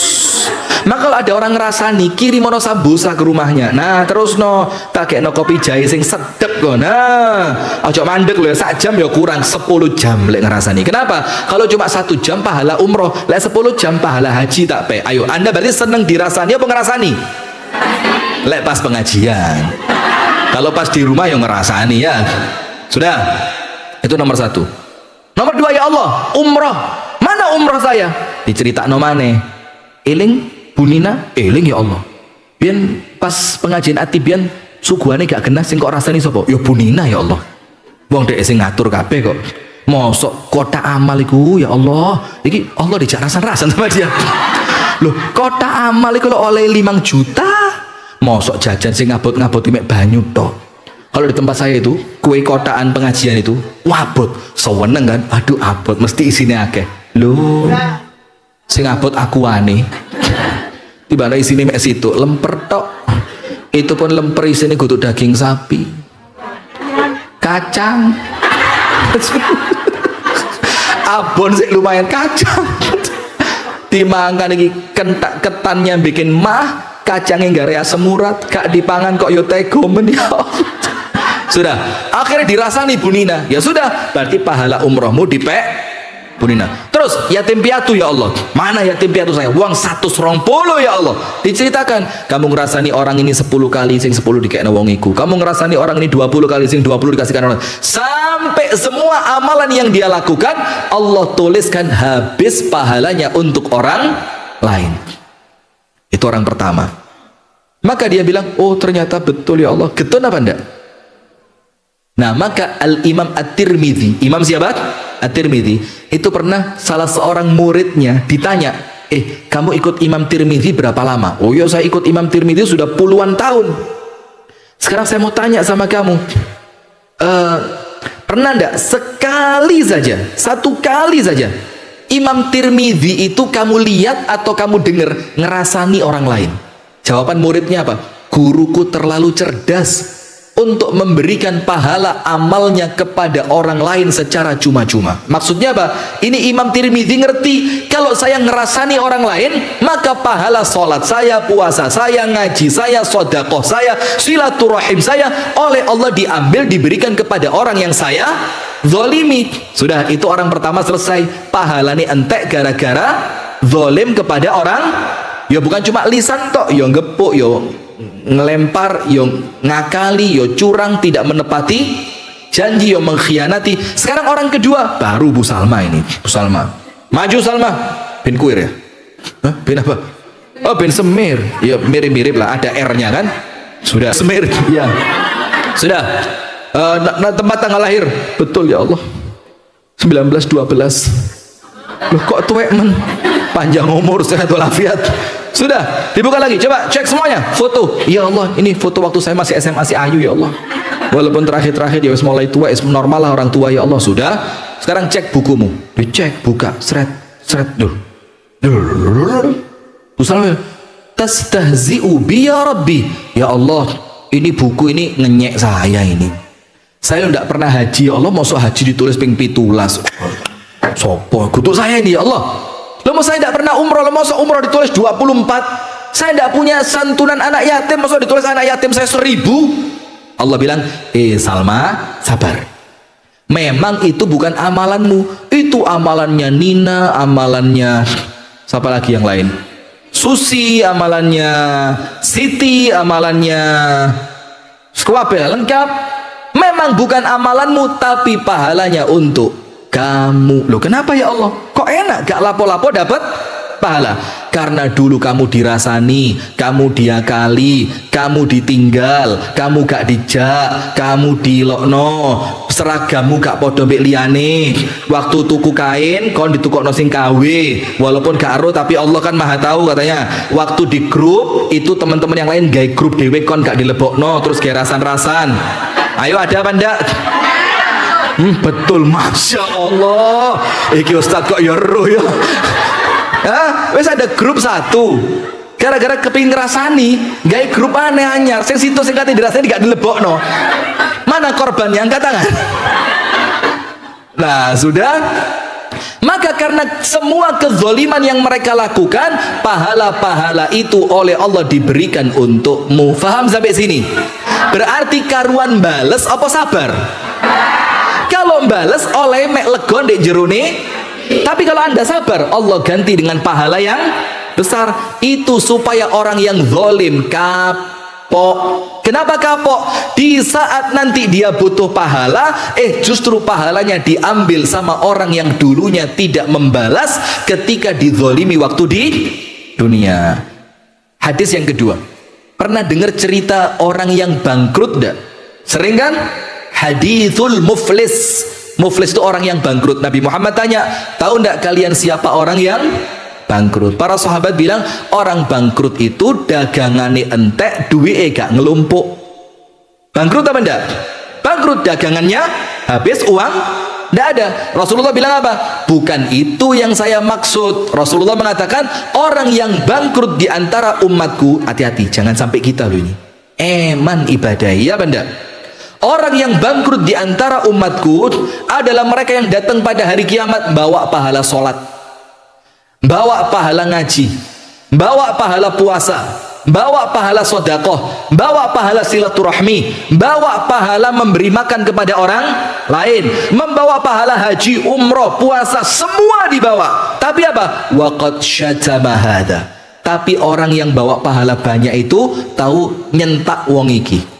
Maka kalau ada orang ngerasani, kirim ono sambusa ke rumahnya. Nah terus no, pakai no kopi jahe sing sedep kok. Nah, ojo mandek loh, sak jam ya kurang 10 jam lek ngerasani. Kenapa? Kalau cuma 1 jam pahala umroh, lek 10 jam pahala haji tak pe. Ayo, Anda berarti seneng dirasani apa ngerasani? Lek pas pengajian. Kalau pas di rumah yang ngerasani ya. Sudah. Itu nomor 1. Nomor 2, ya Allah, umroh. Mana umroh saya? Diceritakno maneh. Eling Bunina, eling ya Allah. Biyen pas pengajian ati biyen suguhane gak genah sing kok rasani sapa? Ya Bunina ya Allah. Wong dhek sing ngatur kabeh kok. Mosok kotak amal iku ya Allah. Iki Allah dijak rasan-rasan sama dia. Loh, kotak amal iku lho oleh 5 juta. Mosok jajan sing ngabot-ngabot mek banyu tok. Kalau di tempat saya itu, kue kotaan pengajian itu, wabot, seweneng kan? Aduh abot, mesti isinya akeh. Loh, sing abot aku ane. Tiba-tiba isinya mek situ, lemper tok. Itu pun lemper isinya kudu daging sapi, kacang. Abon sih lumayan kacang. Dimakan lagi kentak ketannya bikin mah, kacangnya gak rea semurat, gak dipangan kok yo tego men ya. Sudah, akhirnya dirasani Bu Nina. Ya sudah, berarti pahala umrohmu dipek Bu Nina. Terus yatim piatu ya Allah. Mana yatim piatu saya? Uang 120 ya Allah. Diceritakan, kamu ngerasani orang ini 10 kali sing 10 dikekno wong iku. Kamu ngerasani orang ini 20 kali sing 20 dikasihkan orang. Sampai semua amalan yang dia lakukan Allah tuliskan habis pahalanya untuk orang lain. Itu orang pertama. Maka dia bilang, "Oh, ternyata betul ya Allah." Getun apa enggak? Nah, maka Al-Imam At-Tirmidzi, imam siapa? At-Tirmidzi, itu pernah salah seorang muridnya ditanya, kamu ikut Imam Tirmidzi berapa lama? Oh ya, saya ikut Imam Tirmidzi sudah puluhan tahun. Sekarang saya mau tanya sama kamu, pernah enggak sekali saja, 1 kali saja Imam Tirmidzi itu kamu lihat atau kamu dengar ngerasani orang lain? Jawaban muridnya apa? Guruku terlalu cerdas untuk memberikan pahala amalnya kepada orang lain secara cuma-cuma. Maksudnya apa? Ini Imam Tirmidzi ngerti, kalau saya ngerasani orang lain, maka pahala sholat saya, puasa saya, ngaji saya, sodakoh saya, silaturahim saya, oleh Allah diambil, diberikan kepada orang yang saya zolimi. Sudah, itu orang pertama selesai. Pahala ini entek gara-gara zolim kepada orang. Ya bukan cuma lisan tok, ya ngepuk, ya ngelempar, yo ngakali, yo curang, tidak menepati janji, yo mengkhianati. Sekarang orang kedua baru Bu Salma ini. Bu Salma, maju Salma, bin kuir ya? Hah? Bin apa? Oh, bin semir. Ya mirip-mirip lah, ada R-nya kan? Sudah semir, ya. Sudah. Tempat tanggal lahir, betul ya Allah. 1912. Loh kok tuwek men? Panjang umur, sehat walafiat. Sudah, dibuka lagi, coba cek semuanya, foto. Ya Allah, ini foto waktu saya masih SMA si Ayu ya Allah. Walaupun terakhir-terakhir dia mulai tua, normal lah orang tua ya Allah. Sudah, sekarang cek bukumu. Dicek, buka, seret, duh. Usaha tastahzi'u bi ya Rabbi. Ya Allah, ini buku ini ngenyek saya ini. Saya tidak pernah haji ya Allah, masuk haji ditulis ping 17. Sopo, kutuk saya ini ya Allah. Loh, saya tidak pernah umroh, loh, masa umroh ditulis 24. Saya tidak punya santunan anak yatim, masa ditulis anak yatim saya 1000. Allah bilang, Salma, sabar. Memang itu bukan amalanmu, itu amalannya Nina, amalannya siapa lagi yang lain? Susi, amalannya Siti, amalannya Squabel, lengkap. Memang bukan amalanmu, tapi pahalanya untuk kamu. Loh kenapa ya Allah? Kok enak gak lapo-lapo dapat pahala? Karena dulu kamu dirasani, kamu diakali, kamu ditinggal, kamu gak dijak, kamu dilokno, seragamu gak podo mbek liyane. Waktu tuku kain kon ditukokno sing KW, walaupun gak ero tapi Allah kan Maha tahu katanya. Waktu di grup itu teman-teman yang lain gawe grup dhewe kon gak dilebokno terus gawe rasan-rasan. Ayo ada apa ndak? Betul, Masya Allah. Iki Ustaz kok ya roh ya. Wes ada grup satu. Gara-gara kepingin ngerasani, gaya grup aneh anyar. Sing situ sing kate dirasani gak dilebokno. Mana korbannya? Angkat tangan. Nah, sudah. Maka karena semua kezoliman yang mereka lakukan, pahala-pahala itu oleh Allah diberikan untukmu. Faham sampai sini? Berarti karuan bales apa sabar? Kalau bales oleh mek legon dek jerone. Tapi kalau anda sabar, Allah ganti dengan pahala yang besar. Itu supaya orang yang zalim kapok. Kenapa kapok? Di saat nanti dia butuh pahala, justru pahalanya diambil sama orang yang dulunya tidak membalas ketika dizolimi waktu di dunia. Hadis yang kedua, pernah dengar cerita orang yang bangkrut enggak? Sering kan? Hadithul muflis. Muflis itu orang yang bangkrut. Nabi Muhammad tanya, tahu enggak kalian siapa orang yang bangkrut? Para sahabat bilang, orang bangkrut itu dagangane entek, duwe gak ngelumpuk. Bangkrut apa enggak? Bangkrut, dagangannya habis, uang enggak ada. Rasulullah bilang apa? Bukan itu yang saya maksud. Rasulullah mengatakan, orang yang bangkrut di antara umatku, hati-hati, jangan sampai kita loh ini. Eman ibadah, ya apa enggak? Orang yang bangkrut di antara umatku adalah mereka yang datang pada hari kiamat bawa pahala sholat, bawa pahala ngaji, bawa pahala puasa, bawa pahala sodakoh, bawa pahala silaturahmi, bawa pahala memberi makan kepada orang lain, membawa pahala haji, umroh, puasa, semua dibawa. Tapi apa? Waqad syatama hadza. Tapi orang yang bawa pahala banyak itu tahu nyentak wong iki,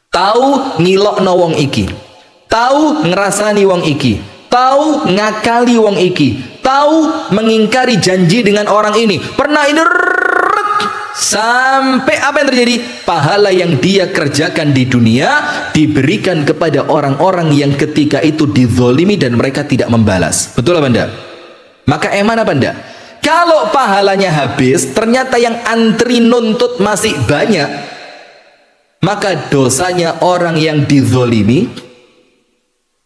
tahu ngilokno wong iki, tahu ngerasani wong iki, tahu ngakali wong iki, tahu mengingkari janji dengan orang ini, pernah ini sampai apa yang terjadi? Pahala yang dia kerjakan di dunia diberikan kepada orang-orang yang ketika itu dizolimi dan mereka tidak membalas. Betul apa enggak? Maka eman apa enggak? Kalau pahalanya habis, ternyata yang antri nuntut masih banyak, maka dosanya orang yang dizolimi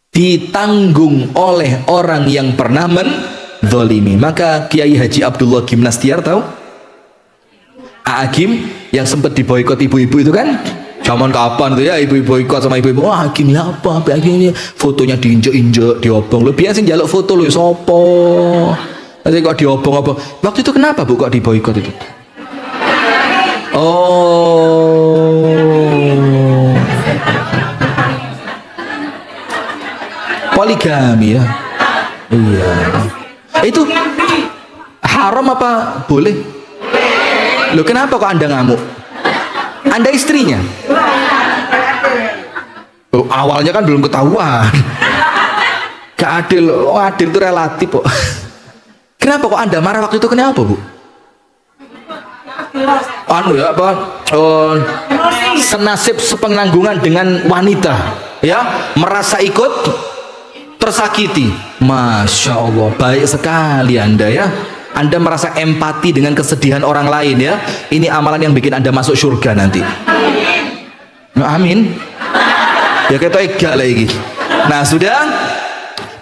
ditanggung oleh orang yang pernah menzolimi. Maka Kiai Haji Abdullah Gimnastiar tahu? Agim yang sempat diboikot ibu-ibu itu kan? Zaman kapan tuh ya ibu-ibu boikot sama ibu-ibu? Wah, Agim ya apa? Agim ini fotonya diinjek-injek, diobong. Lu biasa jaluk foto lu sopo. Nanti kok diobong-obong. Waktu itu kenapa Bu kok diboikot itu? Oh, poligami ya. Iya. Itu haram apa boleh? Loh kenapa kok Anda ngamuk? Anda istrinya? Oh, awalnya kan belum ketahuan. Gak adil. Oh, adil itu relatif kok. Kenapa kok Anda marah waktu itu? Kenapa Bu? Anu ya apa? Senasib sepenanggungan dengan wanita, ya, merasa ikut tersakiti. Masya Allah, baik sekali Anda ya. Anda merasa empati dengan kesedihan orang lain ya. Ini amalan yang bikin Anda masuk surga nanti. Amin. Ya kita ega lagi. Nah sudah.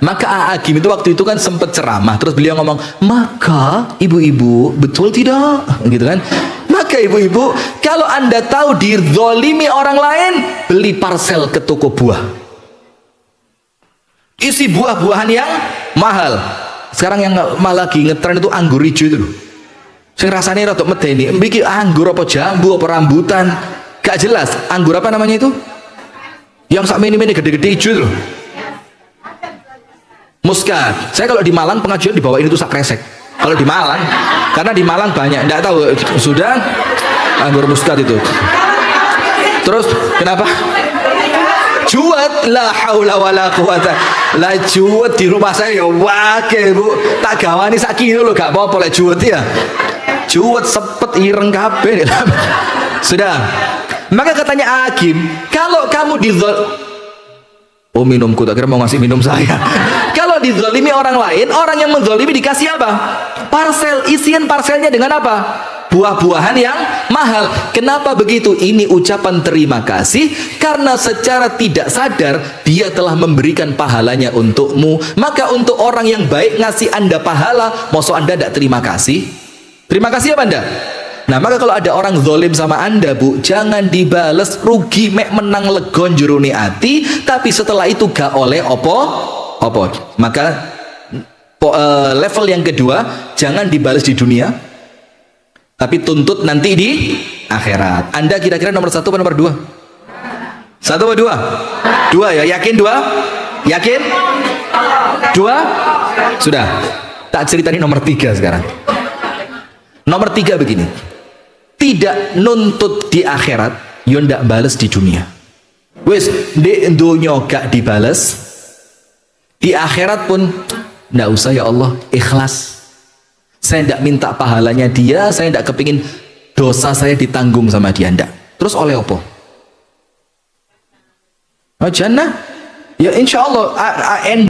Maka Agim itu waktu itu kan sempat ceramah, terus beliau ngomong, maka ibu-ibu betul tidak, gitu kan? Maka ibu-ibu, kalau Anda tahu dizolimi orang lain, beli parsel ke toko buah, isi buah-buahan yang mahal. Sekarang yang malah lagi ngetren itu anggur hijau itu loh. Saya rasanya rada medeni, bikin anggur apa jambu apa rambutan, gak jelas. Anggur apa namanya itu? Yang sak mini-mini gede-gede hijau itu loh. Muskat. Saya kalau di Malang pengajian dibawain itu sak kresek. Kalau di Malang, karena di Malang banyak, enggak tahu sudah anggur muskat itu. Terus kenapa? Juwet, la haula wala quwata. Lah juwet di rumah saya ya wakil Bu. Tak gawani sak kilo lho gak apa-apa lek juwet ya. Juwet sepet ireng kabeh. Sudah. Maka katanya Agim, kalau kamu oh minumku, tak kira mau ngasih minum saya. Kalau dizalimi orang lain, orang yang menzalimi dikasih apa? Parsel. Isian parselnya dengan apa? buah-buahan yang mahal. Kenapa begitu? Ini ucapan terima kasih karena secara tidak sadar dia telah memberikan pahalanya untukmu. Maka untuk orang yang baik ngasih Anda pahala, masa Anda tidak terima kasih? Terima kasih apa Anda? Nah, maka kalau ada orang zalim sama Anda, Bu, jangan dibales, rugi mek menang legon jerone ati, tapi setelah itu gak oleh opo. Maka level yang kedua, jangan dibales di dunia, tapi tuntut nanti di akhirat. Anda kira-kira nomor 1 atau nomor 2? 1 atau 2? 2 ya, yakin 2? Yakin? 2? Sudah. Tak ceritain nomor 3 sekarang. Nomor 3 begini. Tidak nuntut di akhirat, yo ndak bales di dunia. Wis, di dunia gak dibales, di akhirat pun ndak usah ya Allah, ikhlas. Saya ndak minta pahalanya dia, saya ndak kepingin dosa saya ditanggung sama dia, ndak. Terus oleh apa? Oh, jannah? Ya insya Allah,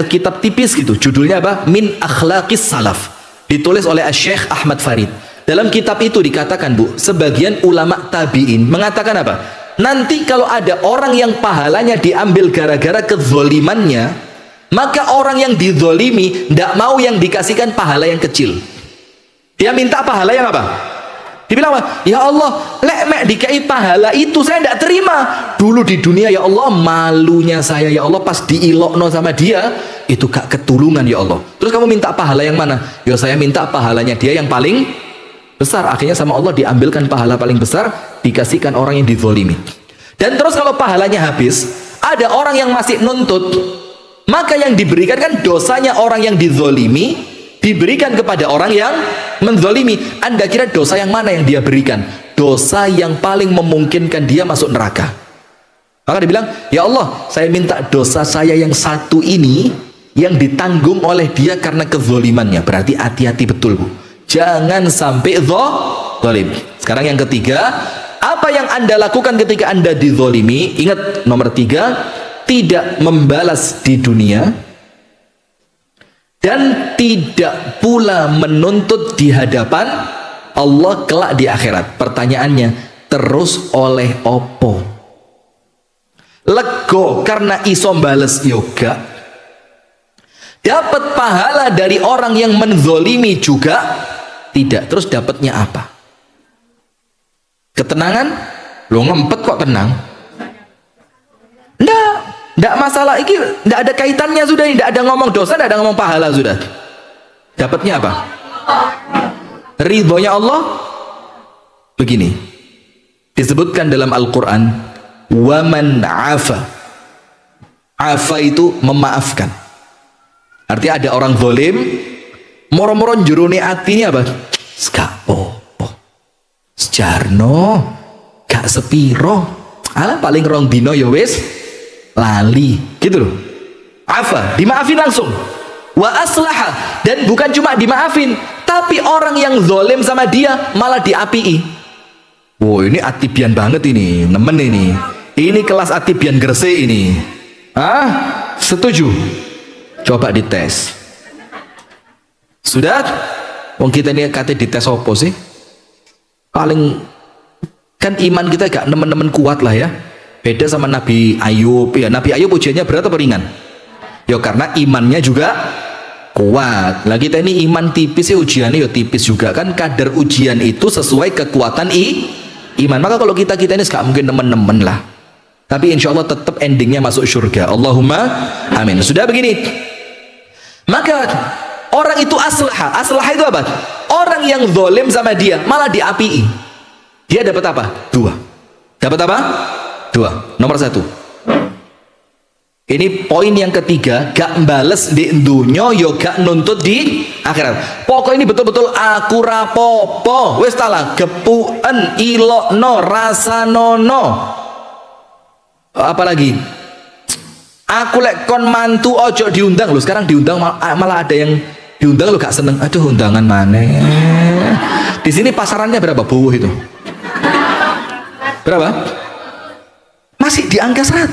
kitab tipis gitu, judulnya apa? Min Akhlaqis Salaf, ditulis oleh Syekh Ahmad Farid. Dalam kitab itu dikatakan, Bu, sebagian ulama tabi'in mengatakan apa? Nanti kalau ada orang yang pahalanya diambil gara-gara kezolimannya, maka orang yang dizolimi tidak mau yang dikasihkan pahala yang kecil. Dia minta pahala yang apa? Dibilang apa? Ya Allah, lek dikai pahala itu saya tidak terima. Dulu di dunia ya Allah, malunya saya ya Allah pas diilokno sama dia, itu gak ketulungan ya Allah. Terus kamu minta pahala yang mana? Ya saya minta pahalanya dia yang paling besar. Akhirnya sama Allah diambilkan pahala paling besar, dikasihkan orang yang dizolimi. Dan terus kalau pahalanya habis, ada orang yang masih nuntut, maka yang diberikan kan dosanya orang yang dizolimi diberikan kepada orang yang menzolimi. Anda kira dosa yang mana yang dia berikan? Dosa yang paling memungkinkan dia masuk neraka. Maka dia bilang, ya Allah, saya minta dosa saya yang satu ini yang ditanggung oleh dia karena kezolimannya. Berarti hati-hati betul, Bu, jangan sampai zalim. Sekarang yang ketiga, apa yang Anda lakukan ketika Anda dizolimi? Ingat nomor 3, tidak membalas di dunia dan tidak pula menuntut di hadapan Allah kelak di akhirat. Pertanyaannya, terus oleh opo? Lego karena iso bales yoga, dapat pahala dari orang yang menzolimi juga tidak. Terus dapatnya apa? Ketenangan? Lo ngempet kok tenang? Ndak masalah, ini ndak ada kaitannya sudah, ndak ada ngomong dosa, ndak ada ngomong pahala sudah. Dapatnya apa? Ridhonya Allah. Begini disebutkan dalam Al-Quran, waman afa. Afa itu memaafkan. Artinya ada orang zalim, moro-moro jerone atine apa? Gak apa-apa, sejarno gak sepiro, alah paling rong dino ya wis lali, gitu loh. Afa, dimaafin langsung. Wa aslaha, dan bukan cuma dimaafin, tapi orang yang zalim sama dia malah diapii. Wow, ini atibian banget ini, nemen ini. Ini kelas atibian Gresik ini. Ah, setuju? Coba dites. Sudah? Wong kita ini kata dites opo sih? Paling kan iman kita gak nemen-nemen kuat lah ya. Beda sama Nabi Ayub. Ya, Nabi Ayub ujiannya berat atau ringan? Ya karena imannya juga kuat. Lah kita ini iman tipis ya, ujiannya ya tipis juga kan. Kadar ujian itu sesuai kekuatan iman. Maka kalau kita ini gak mungkin nemen-nemen lah. Tapi insya Allah tetap endingnya masuk surga. Allahumma amin. Sudah begini. Maka orang itu aslaha. Aslaha itu apa? Orang yang zalim sama dia malah diapii. Dia dapat apa? 2. Dapat apa? 2. Nomor 1. Ini poin yang ketiga, gak mbales di dunya yo gak nuntut di akhirat. Pokok ini betul-betul aku rapopo. Wis talah gepuen ilokno rasanono. Apalagi aku lek kon mantu ojo diundang loh. Sekarang diundang malah ada yang diundang lo gak seneng. Aduh, undangan mana? Di sini pasarannya berapa buah itu? Berapa? Masih di angka 100.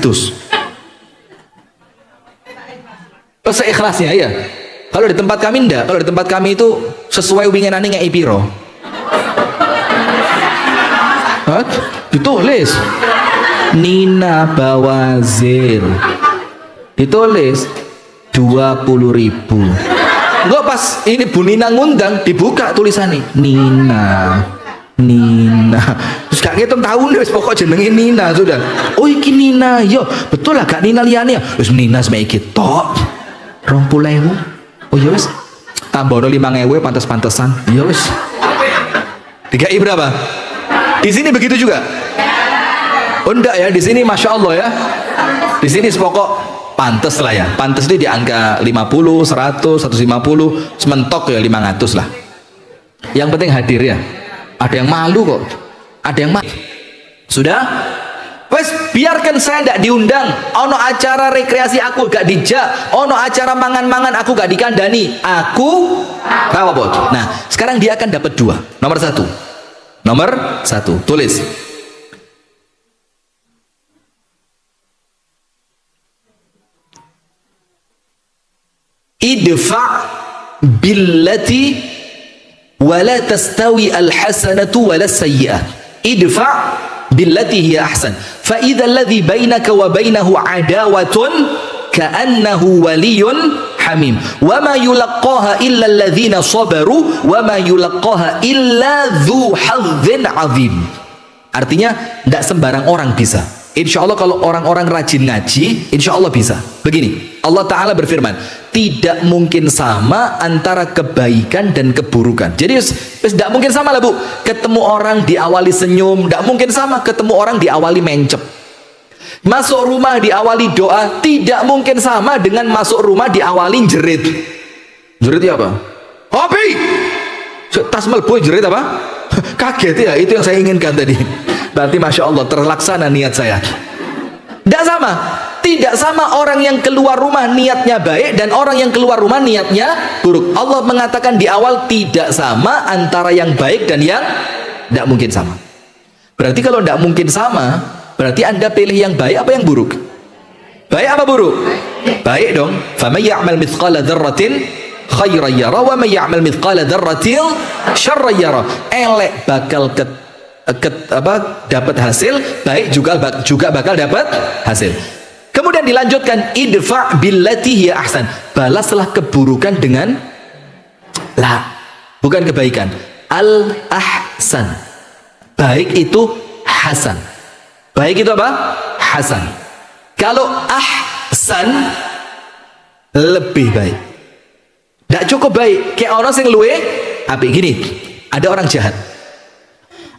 Seikhlasnya ya. Kalau di tempat kami enggak. Kalau di tempat kami itu sesuai winginane ngei piro. Hah? Ditulis Nina Bawazir, ditulis 20.000. Enggak, pas ini Bu Nina ngundang dibuka tulisannya Nina. Terus gak ngitung tahun wis pokok jenenge Nina sudah. Oh iki Nina, yo betul lah gak Nina liyane. Wis Nina semai iki tok 20.000. Oh ya wis tambah 5.000 pantes-pantesan. Ya wis. Dikai berapa? Di sini begitu juga? Oh enggak ya, di sini Masya Allah ya. Di sini sepokok pantes lah ya. Pantes ini di angka 50, 100, 150, sementok ya 500 lah. Yang penting hadir ya. Ada yang malu kok. Ada yang malu. Sudah? Wes biarkan saya tidak diundang. Ono acara rekreasi aku gak dijak. Ono acara mangan-mangan aku gak dikandani. Aku apa? Nah, sekarang dia akan dapat 2. Nomor 1. Nomor 1. Tulis. Idfa billati wala tastawi alhasanatu wala sayyi'ah. Idfa billati hiya ahsan. Fa idza alladhi bainaka wa bainahu adawatun ka'annahu waliyyun hamim. Wa ma yulaqqaha illa alladhina sabaru wa ma yulaqqaha illa dzu hazzin 'adzim. Artinya tidak sembarang orang bisa. Insya Allah kalau orang-orang rajin ngaji, insya Allah bisa. Begini, Allah Ta'ala berfirman, tidak mungkin sama antara kebaikan dan keburukan. Jadi tidak mungkin sama lah Bu. Ketemu orang diawali senyum, tidak mungkin sama ketemu orang diawali mencep. Masuk rumah diawali doa, tidak mungkin sama dengan masuk rumah diawali jerit. Jerit apa? Hobi! Tas melboy jerit apa? Kaget ya, itu yang saya inginkan tadi. Berarti Masya Allah terlaksana niat saya. Tidak sama. Tidak sama orang yang keluar rumah niatnya baik dan orang yang keluar rumah niatnya buruk. Allah mengatakan di awal tidak sama antara yang baik dan yang tidak mungkin sama. Berarti kalau tidak mungkin sama, berarti Anda pilih yang baik apa yang buruk? Baik apa buruk? Baik dong. فَمَنْ يَعْمَلْ مِثْقَالَ ذَرَّةٍ خَيْرًا يَرَهُ وَمَنْ يَعْمَلْ مِثْقَالَ ذَرَّةٍ شَرًّا يَرَهُ. Elek bakal dapat hasil, baik juga bakal dapat hasil. Kemudian dilanjutkan idfa billati hiya ahsan. Balaslah keburukan dengan bukan kebaikan. Al ahsan. Baik itu hasan. Baik itu apa? Hasan. Kalau ahsan lebih baik. Tidak cukup baik. Kayak orang yang luwe apik gini. Ada orang jahat.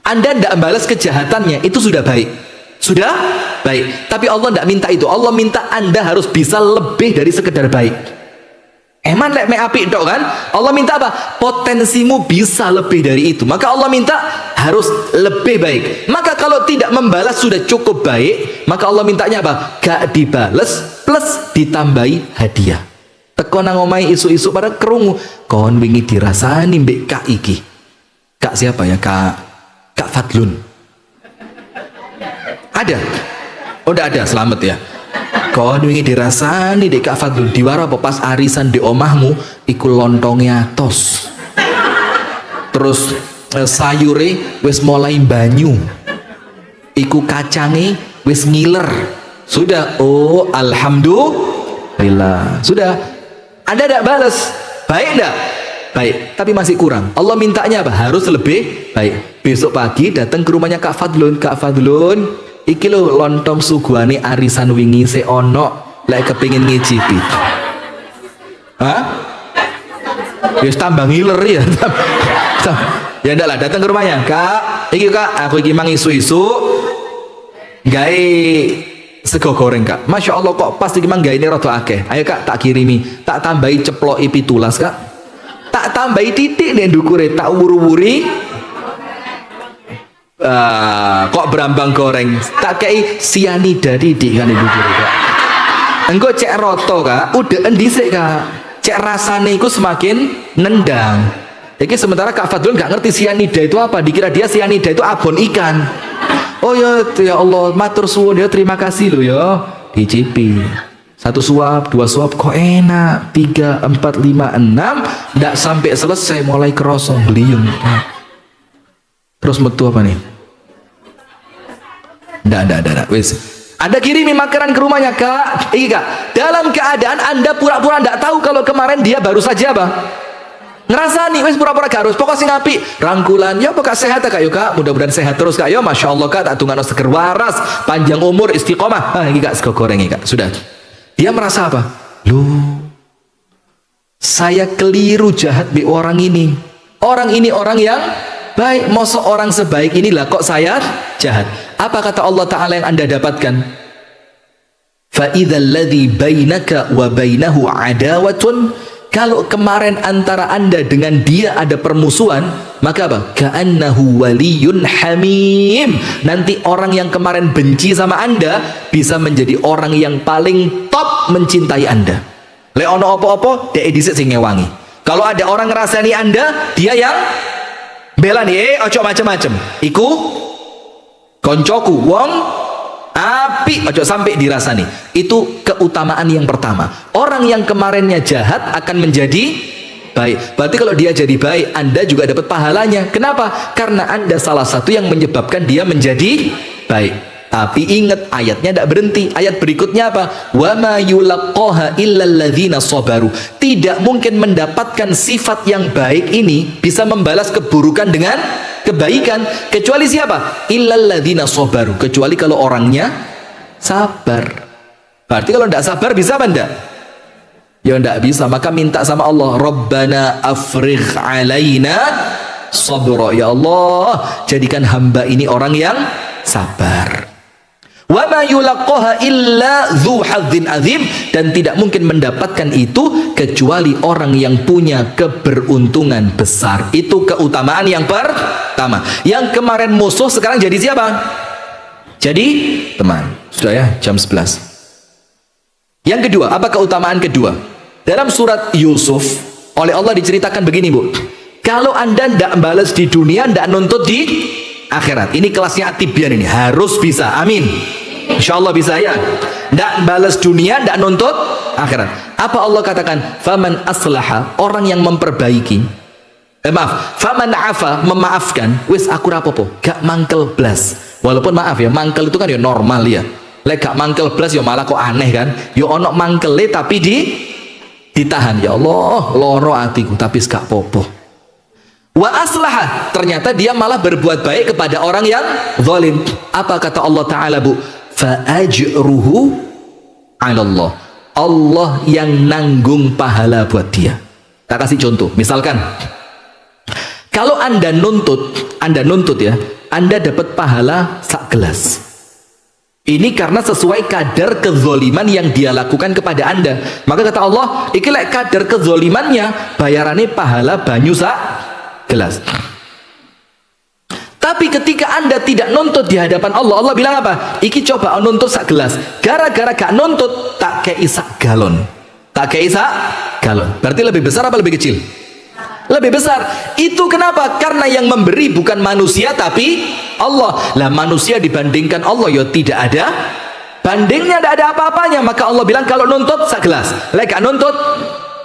Anda tidak membalas kejahatannya, itu sudah baik. Sudah baik. Tapi Allah tidak minta itu. Allah minta Anda harus bisa lebih dari sekedar baik. Eman lek me apik dok kan? Allah minta apa? Potensimu bisa lebih dari itu. Maka Allah minta harus lebih baik. Maka kalau tidak membalas sudah cukup baik, maka Allah mintanya apa? Gak dibalas plus ditambahi hadiah. Teko nang omahe isu-isu pada kerungu. Kon wingi dirasani mbek Kak iki. Kak siapa ya? Kak Fadlun. Ada? Oh udah ada, selamat ya. Kon wingi dirasani dek Kak Fadlun. Diwara apa pas arisan di omahmu iku lontongnya tos. Terus sayure wis mulai banyu. Iku kacange wis ngiler. Sudah, oh alhamdulillah. Sudah. Anda tidak balas. Baik enggak? Baik, tapi masih kurang. Allah mintanya apa? Harus lebih baik. Besok pagi datang ke rumahnya Kak Fadlun. Kak Fadlun, iki lo lontong suguhane arisan wingi se ono lek kepengin ngicipi. Hah? Wis tambah ngiler ya. Ya ndak lah, datang ke rumahnya. Kak, iki Kak, aku iki mang isu-isu gawe sego goreng Kak. Masya Allah kok pas iki mang gawe ini rada akeh. Ayo Kak, tak kirimi. Tak tambahi ceploki 17 Kak. Tak tambahi titik nih dukure, tak wuru-wuri. Kok berambang goreng, tak kei sianida titik kan dukure Kak. Engko cek roto Kak, udah endisik Kak. Cek rasane iku semakin nendang. Jadi sementara Kak Fadlun gak ngerti sianida itu apa, dikira dia sianida itu abon ikan. Oh ya Allah, matur suwun ya, terima kasih lo ya. Dicipi. 1 suap, 2 suap kok enak, 3, 4, 5, 6 ndak sampai selesai mulai kerosong beliung. Terus metu apa nih? Ndak. Wis. Anda kirimi makanan ke rumahnya, Kak. Iki, Kak. Dalam keadaan Anda pura-pura ndak tahu kalau kemarin dia baru saja apa? Ngerasani, wis pura-pura gak harus. Pokoknya sing apik. Rangkulan, ya pokok sehat Kak, yuk Kak. Mudah-mudahan sehat terus Kak. Ya Masya Allah Kak, tak tunggu seger waras, panjang umur, istiqomah. Ah, ini Kak, sego goreng ini Kak. Sudah. Dia merasa apa? Loh, saya keliru jahat di orang ini. Orang ini orang yang baik, mosok orang sebaik inilah kok saya jahat. Apa kata Allah Ta'ala yang Anda dapatkan? فَإِذَا الَّذِي بَيْنَكَ وَبَيْنَهُ عَدَاوَةٌ. Kalau kemarin antara Anda dengan dia ada permusuhan, maka apa? كَأَنَّهُ وَلِيٌّ حَمِيمٌ. Nanti orang yang kemarin benci sama Anda bisa menjadi orang yang paling top mencintai Anda. Lek ono opo-opo, dia dhisik sing ngewangi. Kalau ada orang ngerasani Anda, dia yang bela nih, ojo macem-macem. Iku koncoku wong api, ojo sampai dirasani. Itu keutamaan yang pertama. Orang yang kemarinnya jahat akan menjadi baik. Berarti kalau dia jadi baik, Anda juga dapat pahalanya. Kenapa? Karena Anda salah satu yang menyebabkan dia menjadi baik. Tapi ingat, ayatnya tidak berhenti. Ayat berikutnya apa? Wa ma yulaqqaha illal ladzina sabaru. Tidak mungkin mendapatkan sifat yang baik ini bisa membalas keburukan dengan kebaikan kecuali siapa? Illal ladzina sabaru. Kecuali kalau orangnya sabar. Berarti kalau tidak sabar bisa apa enggak? Ya enggak bisa. Maka minta sama Allah, Rabbana afrigh alaina sabra. Ya Allah, jadikan hamba ini orang yang sabar. Wa ma yulaqqaha illa dzu hadzin azim. Dan tidak mungkin mendapatkan itu kecuali orang yang punya keberuntungan besar. Itu keutamaan yang pertama. Yang kemarin musuh sekarang jadi siapa? Jadi teman. Sudah ya, jam 11. Yang kedua, apa keutamaan kedua? Dalam surat Yusuf oleh Allah diceritakan begini, Bu. Kalau Anda tidak balas di dunia, tidak nuntut di akhirat. Ini kelasnya Atibian ini, harus bisa. Amin. Insya Allah bisa ya. Tidak balas dunia, tidak nuntut akhirat. Apa Allah katakan? Faman aslaha, orang yang memperbaiki. Faman afa, memaafkan. Wis aku rapopo, gak mangkel blas. Walaupun maaf ya, mangkel itu kan ya normal ya. Lek gak mangkel blas ya malah kok aneh kan. Ya ono mangkele tapi ditahan. Ya Allah, loro atiku tapi gak popo. Wa aslaha, ternyata dia malah berbuat baik kepada orang yang zalim. Apa kata Allah Ta'ala, Bu? Fa ajruhu 'ala Allah. Allah yang nanggung pahala buat dia. Tak kasih contoh. Misalkan kalau Anda nuntut ya, Anda dapat pahala sak gelas. Ini karena sesuai kadar kezoliman yang dia lakukan kepada Anda. Maka kata Allah, iki lek kadar kezolimannya, bayarannya pahala banyu sak gelas. Tapi ketika Anda tidak nuntut di hadapan Allah, Allah bilang apa? Iki coba nuntut sak gelas. Gara-gara gak nuntut, tak kei sak galon. Tak kei sak galon. Berarti lebih besar apa lebih kecil? Lebih besar. Itu kenapa? Karena yang memberi bukan manusia tapi Allah. Lah manusia dibandingkan Allah ya tidak ada bandingnya, tidak ada apa-apanya. Maka Allah bilang kalau nuntut sak gelas, lek gak nuntut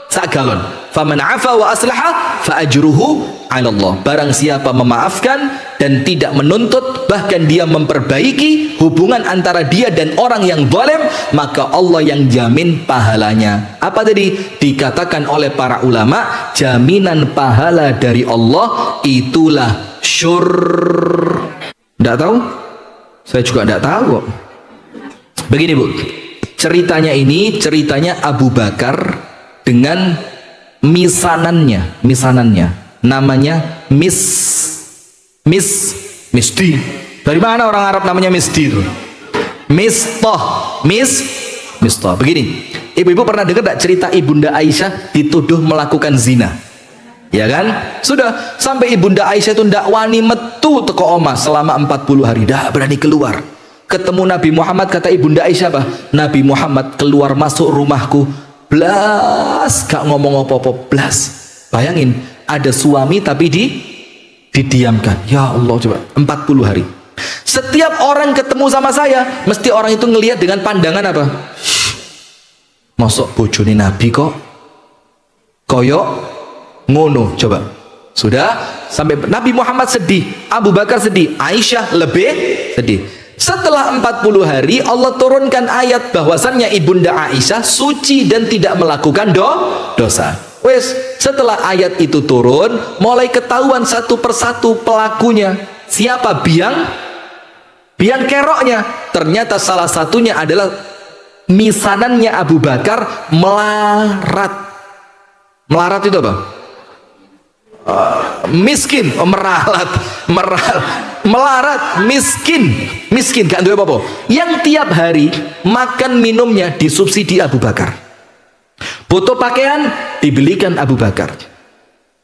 sak galon. Faman afa wa aslaha fa ajruhu 'ala Allah. Barang siapa memaafkan dan tidak menuntut, bahkan dia memperbaiki hubungan antara dia dan orang yang zalim, maka Allah yang jamin pahalanya. Apa tadi dikatakan oleh para ulama? Jaminan pahala dari Allah itulah Tidak tahu? Saya juga tidak tahu. Begini, Bu. Ceritanya Abu Bakar dengan misanannya namanya Misdi. Dari mana orang Arab namanya Misdi itu? Mistah. Begini, ibu-ibu pernah dengar tak cerita Ibunda Aisyah dituduh melakukan zina? Ya kan? Sudah sampai Ibunda Aisyah itu ndak wani metu teko omah selama 40 hari, ndak berani keluar. Ketemu Nabi Muhammad, kata Ibunda Aisyah apa? Nabi Muhammad keluar masuk rumahku blas, gak ngomong apa-apa, blas. Bayangin, ada suami tapi didiamkan. Ya Allah, coba 40 hari. Setiap orang ketemu sama saya, mesti orang itu ngelihat dengan pandangan apa? Masuk bojone Nabi kok koyok ngono, coba. Sudah sampai Nabi Muhammad sedih, Abu Bakar sedih, Aisyah lebih sedih. Setelah 40 hari Allah turunkan ayat bahwasannya Ibunda Aisyah suci dan tidak melakukan dosa. Wes, setelah ayat itu turun, mulai ketahuan satu persatu pelakunya. Siapa biang keroknya? Ternyata salah satunya adalah misanannya Abu Bakar melarat. Melarat itu apa? Miskin, melarat, miskin gak ada apa-apa. Yang tiap hari makan minumnya disubsidi Abu Bakar. Butuh pakaian dibelikan Abu Bakar.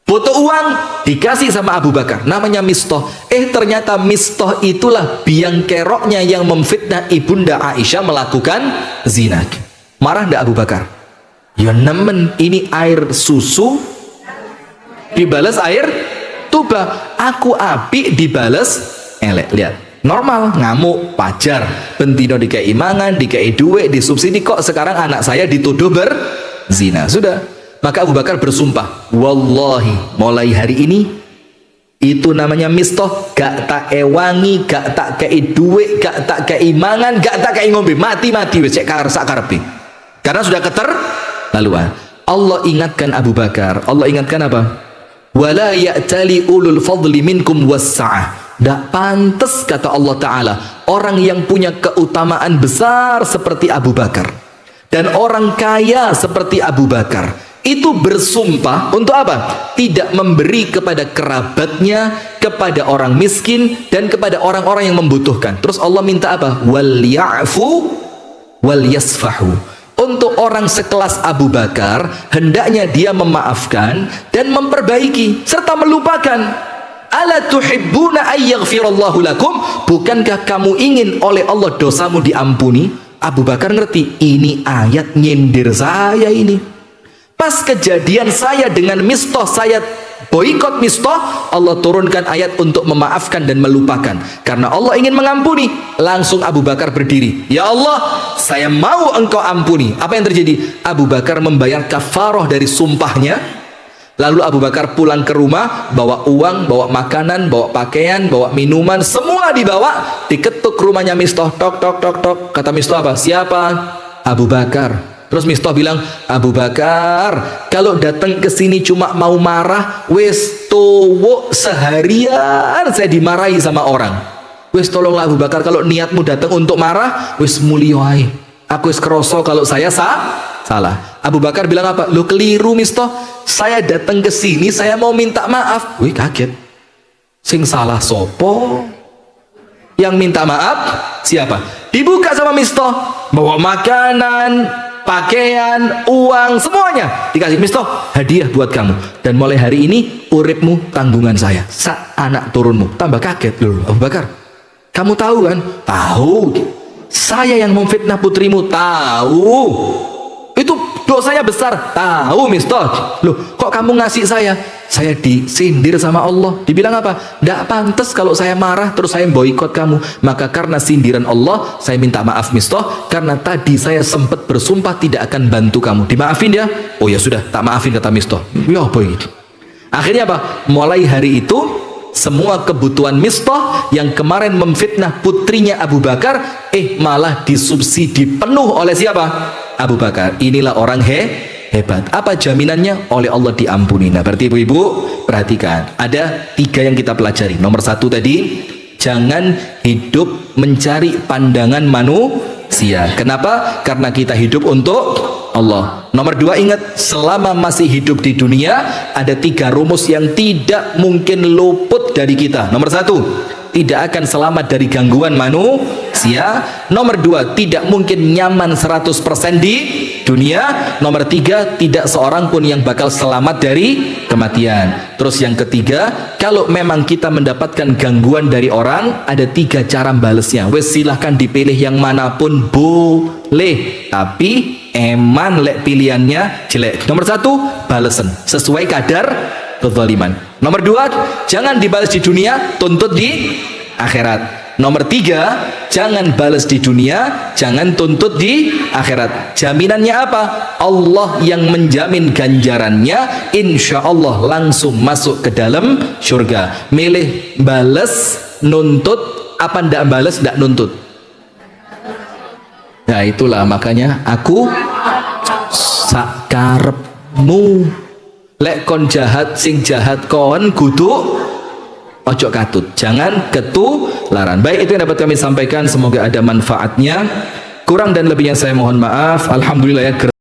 Butuh uang dikasih sama Abu Bakar. Namanya Mistah. Ternyata Mistah itulah biang keroknya yang memfitnah Ibunda Aisyah melakukan zina. Marah ndak Abu Bakar? Ya nemen, ini air susu dibalas air tuba. Aku api dibalas elek. Lihat, normal ngamuk pajar, bentino dikai mangan, dikai duit, disubsidi. Kok sekarang anak saya dituduh berzina? Sudah, maka Abu Bakar bersumpah, wallahi mulai hari ini itu namanya Mistah gak tak ewangi, gak tak kei duit, gak tak kei mangan, gak tak kei ngombe, mati wis cek karepe. Karena sudah keterlaluan. Allah ingatkan Abu Bakar, Allah ingatkan apa? Wala ya'tali ulul fadli minkum wassa'ah. Tidak pantas, kata Allah Ta'ala, orang yang punya keutamaan besar seperti Abu Bakar dan orang kaya seperti Abu Bakar itu bersumpah untuk apa? Tidak memberi kepada kerabatnya, kepada orang miskin, dan kepada orang-orang yang membutuhkan. Terus Allah minta apa? Wal ya'fu wal yasfahu. Untuk orang sekelas Abu Bakar, hendaknya dia memaafkan dan memperbaiki serta melupakan. Ala tuhibbuna ayyaghfirallahu lakum? Bukankah kamu ingin oleh Allah dosamu diampuni? Abu Bakar ngerti, ini ayat nyindir saya ini. Pas kejadian saya dengan Mistah, saya boikot Mistah, Allah turunkan ayat untuk memaafkan dan melupakan. Karena Allah ingin mengampuni. Langsung Abu Bakar berdiri, ya Allah, saya mau engkau ampuni. Apa yang terjadi? Abu Bakar membayar kafarah dari sumpahnya. Lalu Abu Bakar pulang ke rumah, bawa uang, bawa makanan, bawa pakaian, bawa minuman, semua dibawa. Diketuk rumahnya Mistah, tok tok tok tok. Kata Mistah apa? Siapa? Abu Bakar. Terus Mistah bilang, Abu Bakar, kalau datang ke sini cuma mau marah, wes towo seharian saya dimarahi sama orang. Wes tolonglah Abu Bakar, kalau niatmu datang untuk marah, wes mulioi. Aku wes keroso kalau saya salah. Abu Bakar bilang apa? Lu keliru Mistah. Saya datang ke sini, saya mau minta maaf. Wih, kaget. Sing salah sopo? Yang minta maaf siapa? Dibuka sama Mistah, bawa makanan, pakaian, uang, semuanya dikasih. Mistah, hadiah buat kamu, dan mulai hari ini uripmu tanggungan saya, anak turunmu. Tambah kaget loh Abu Bakar. Kamu tahu kan? Tahu. Saya yang memfitnah putrimu, tahu. Itu dosanya besar, tahu Mistah. Loh, kok kamu ngasih saya? Saya disindir sama Allah. Dibilang apa? Tidak pantas kalau saya marah terus saya boikot kamu. Maka karena sindiran Allah, saya minta maaf Mistah, karena tadi saya sempat bersumpah tidak akan bantu kamu. Dimaafin ya? Oh ya sudah, tak maafin, kata Mistah. Ya apa itu? Akhirnya apa? Mulai hari itu semua kebutuhan Mistah yang kemarin memfitnah putrinya Abu Bakar, malah disubsidi penuh oleh siapa? Abu Bakar. Inilah orang hebat. Apa jaminannya? Oleh Allah diampuni. Nah, berarti ibu-ibu perhatikan, ada 3 yang kita pelajari. Nomor 1 tadi, jangan hidup mencari pandangan manusia. Kenapa? Karena kita hidup untuk Allah. Nomor 2, ingat, selama masih hidup di dunia ada 3 rumus yang tidak mungkin luput dari kita. Nomor 1, tidak akan selamat dari gangguan manusia. Nomor 2, tidak mungkin nyaman 100% di dunia. Nomor 3, tidak seorang pun yang bakal selamat dari kematian. Terus yang ketiga, kalau memang kita mendapatkan gangguan dari orang, ada 3 cara balesnya. Wes silahkan dipilih yang manapun boleh, tapi eman lek pilihannya jelek. Nomor 1, balesen sesuai kadar kezaliman. Nomor 2, jangan dibalas di dunia, tuntut di akhirat. Nomor 3, jangan balas di dunia, jangan tuntut di akhirat. Jaminannya apa? Allah yang menjamin ganjarannya. Insya Allah langsung masuk ke dalam surga. Milih balas, nuntut, apa ndak balas, ndak nuntut? Nah itulah makanya aku sakarepmu. Lek kon jahat sing jahat kon kudu ojo katut, jangan ketularan. Baik, itu yang dapat kami sampaikan, semoga ada manfaatnya. Kurang dan lebihnya saya mohon maaf. Alhamdulillah ya.